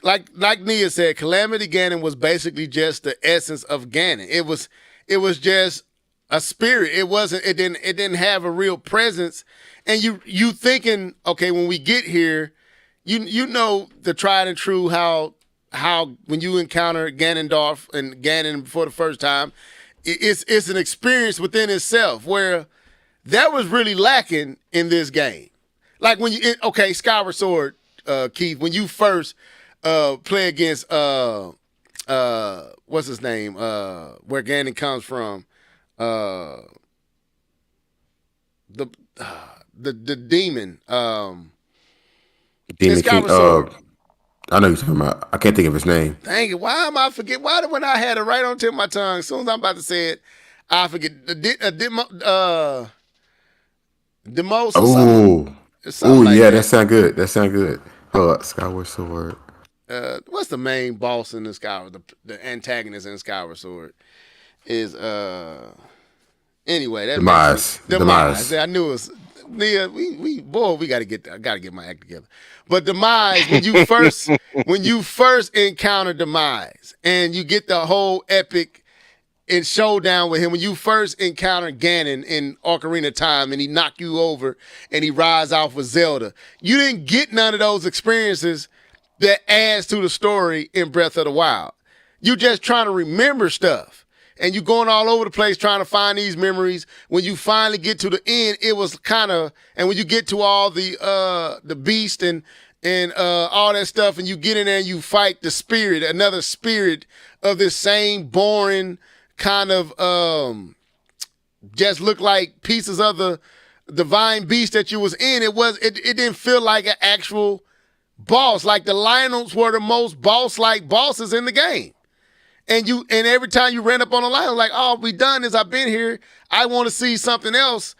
Like Nia said, Calamity Ganon was basically just the essence of Ganon. It was just a spirit. It didn't have a real presence. And you thinking, okay, when we get here, you know the tried and true how when you encounter Ganondorf and Ganon for the first time, it's an experience within itself where that was really lacking in this game. Like when Skyward Sword, Keith, when you first play against what's his name, where Ganon comes from, the demon,
Demon King. I know you're talking about. I can't think of his name.
Dang it! Why am I forget? Why when I had it right on the tip of my tongue, as soon as I'm about to say it, I forget. Demos.
Oh,
like
yeah, that sound good. That sound good. Skyward Sword.
What's the main boss in the Skyward? The antagonist in Skyward Sword is anyway. That Demise. I knew it was. Nia, we gotta get my act together. But Demise, when you first encounter Demise and you get the whole epic and showdown with him, when you first encounter Ganon in Ocarina of Time and he knock you over and he rides off with Zelda, you didn't get none of those experiences that adds to the story in Breath of the Wild. You just trying to remember stuff. And you going all over the place trying to find these memories. When you finally get to the end, it was kind of, and when you get to all the beast and all that stuff, and you get in there and you fight the spirit, another spirit of this same boring kind of just look like pieces of the divine beast that you was in. It didn't feel like an actual boss. Like the Lionels were the most boss-like bosses in the game. And every time you ran up on a line, like, all we done is I've been here. I want to see something else,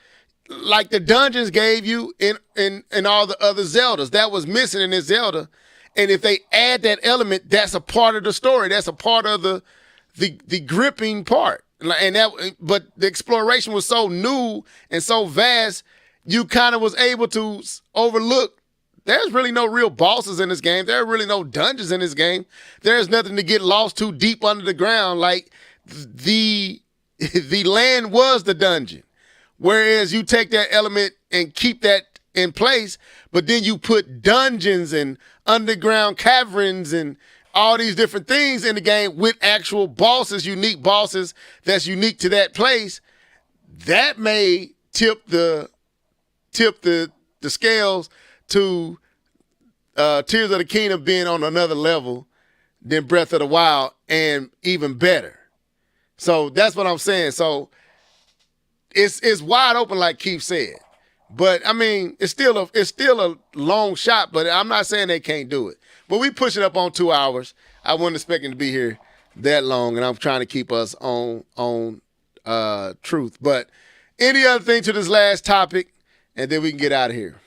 like the dungeons gave you in all the other Zeldas. That was missing in this Zelda. And if they add that element, that's a part of the story. That's a part of the gripping part. But the exploration was so new and so vast, you kind of was able to overlook. There's really no real bosses in this game. There are really no dungeons in this game. There's nothing to get lost too deep under the ground. Like the land was the dungeon. Whereas you take that element and keep that in place, but then you put dungeons and underground caverns and all these different things in the game with actual bosses, unique bosses that's unique to that place. That may tip the scales to Tears of the Kingdom being on another level than Breath of the Wild, and even better. So that's what I'm saying. So it's wide open, like Keith said. But I mean, it's still a long shot. But I'm not saying they can't do it. But we push it up on 2 hours. I wasn't expecting to be here that long, and I'm trying to keep us on truth. But any other thing to this last topic, and then we can get out of here.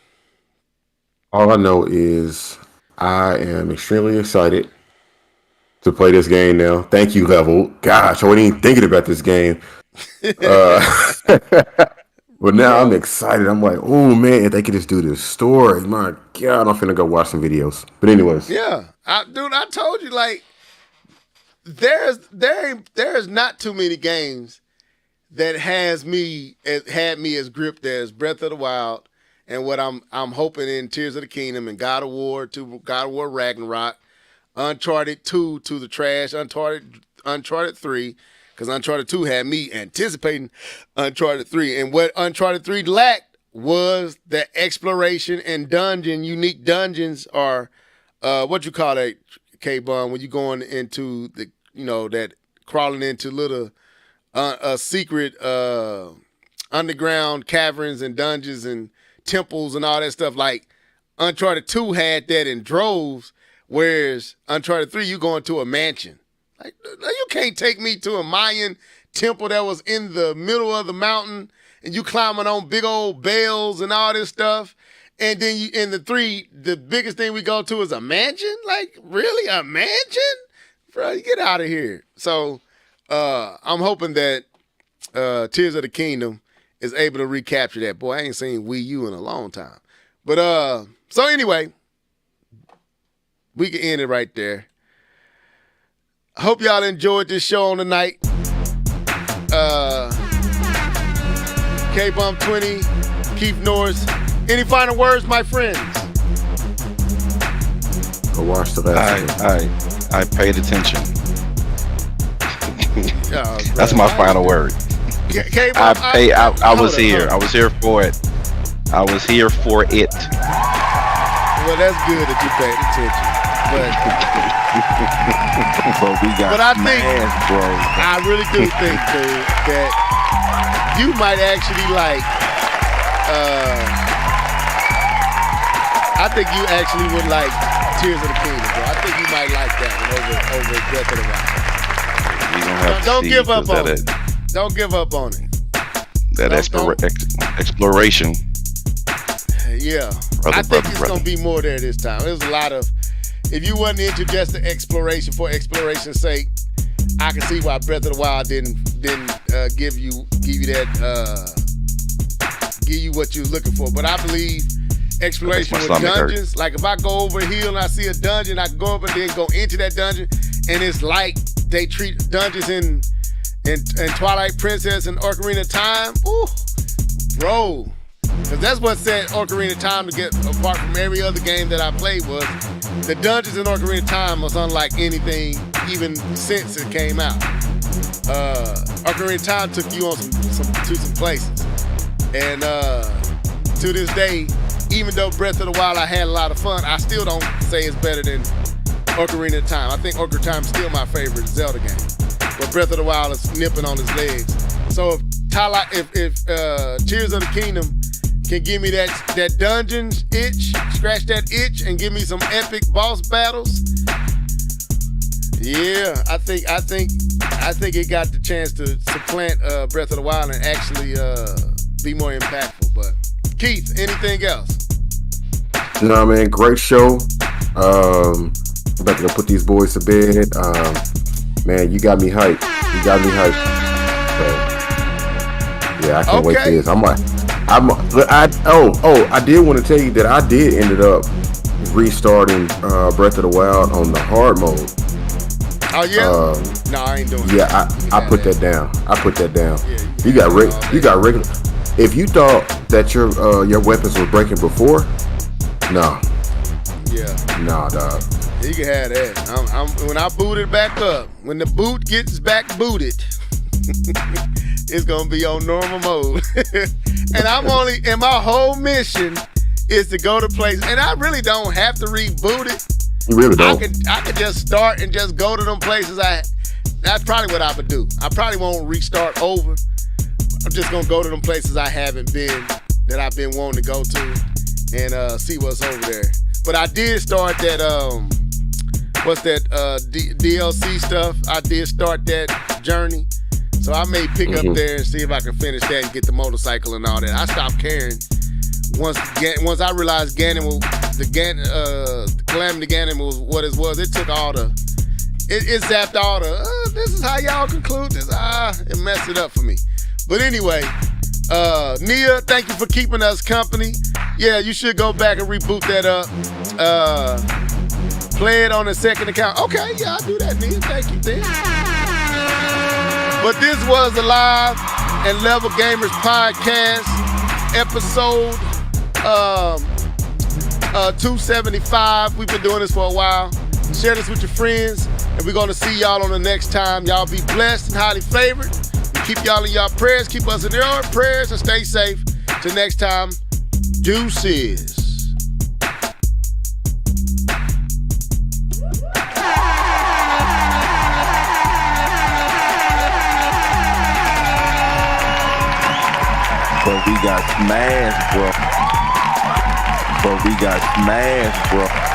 All I know is I am extremely excited to play this game now. Thank you, Level. Gosh, I wasn't even thinking about this game. But now I'm excited. I'm like, oh, man, if they could just do this story. My God, I'm finna go watch some videos. But anyways.
Yeah. I told you, like, there's not too many games that had me as gripped as Breath of the Wild, and what I'm hoping in Tears of the Kingdom, and God of War 2, God of War Ragnarok, Uncharted 2 to the trash, Uncharted 3, because Uncharted 2 had me anticipating Uncharted 3. And what Uncharted 3 lacked was the exploration and unique dungeons, or what you call that, K-Bun, when you going into the, that crawling into little secret underground caverns and dungeons and temples and all that stuff. Like Uncharted 2 had that in droves, whereas Uncharted 3, you go into a mansion. Like, you can't take me to a Mayan temple that was in the middle of the mountain, and you climbing on big old bells and all this stuff. And then the biggest thing we go to is a mansion? Like, really? A mansion? Bro, you get out of here. So I'm hoping that Tears of the Kingdom is able to recapture that. Boy, I ain't seen Wii U in a long time. But so anyway, we can end it right there. I hope y'all enjoyed this show on tonight. K-Bump 20, Keith Norris. Any final words, my friends?
Go watch the last
I paid attention.
Oh,
That's my final word.
K-Bump,
I was here. I was here for it. I was here for it.
Well, that's good that you paid attention. But I think,
bro.
I really do think, dude, that you might actually like, I think you actually would like Tears of the Kingdom, bro. I think you might like that one over Breath of the Wild. Don't give up on it. Don't give up on it.
That exploration.
Yeah. I think it's going to be more there this time. There's a lot of, if you wasn't into just the exploration for exploration's sake, I can see why Breath of the Wild didn't give you that, give you what you're looking for. But I believe exploration with dungeons, like if I go over a hill and I see a dungeon, I can go up and then go into that dungeon, and it's like they treat dungeons in Twilight Princess and Ocarina of Time. Ooh, bro. Because that's what set Ocarina of Time to get apart from every other game that I played was the dungeons in Ocarina of Time was unlike anything even since it came out. Ocarina of Time took you on some places. And to this day, even though Breath of the Wild I had a lot of fun, I still don't say it's better than Ocarina of Time. I think Ocarina of Time is still my favorite Zelda game. But Breath of the Wild is nipping on his legs. So if Tears of the Kingdom can give me that dungeons itch, scratch that itch, and give me some epic boss battles, yeah, I think it got the chance to supplant Breath of the Wild and actually be more impactful. But Keith, anything else?
No, man, great show. I'm about to go put these boys to bed. Man, you got me hyped. So, yeah, I can't wait for this. I did want to tell you that I did ended up restarting Breath of the Wild on the hard mode.
Oh yeah? No, I ain't doing
that. Yeah, I put that down. Yeah, you got regular. If you thought that your weapons were breaking before, no.
Yeah.
Nah, dog.
You can have that. When I boot it back up, when the boot gets back booted, it's gonna be on normal mode. And my whole mission is to go to places, and I really don't have to reboot it.
You really don't.
I could just start and just go to them places. That's probably what I would do. I probably won't restart over. I'm just gonna go to them places I haven't been, that I've been wanting to go to, and see what's over there. But I did start that DLC stuff. I did start that journey, so I may pick up there and see if I can finish that and get the motorcycle and all that. I stopped caring once I realized the Calamity Ganon was what it was. It took all it zapped all this is how y'all conclude this. It messed it up for me. But anyway, Nia, thank you for keeping us company. Yeah, you should go back and reboot that up. Play it on a second account. Okay, yeah, I'll do that, Nia. Thank you, Dan. But this was the Live and Level Gamers Podcast, episode 275. We've been doing this for a while. Share this with your friends, and we're going to see y'all on the next time. Y'all be blessed and highly favored. Keep y'all in y'all prayers. Keep us in your prayers, and stay safe. Till next time, deuces.
But we got smashed, bro.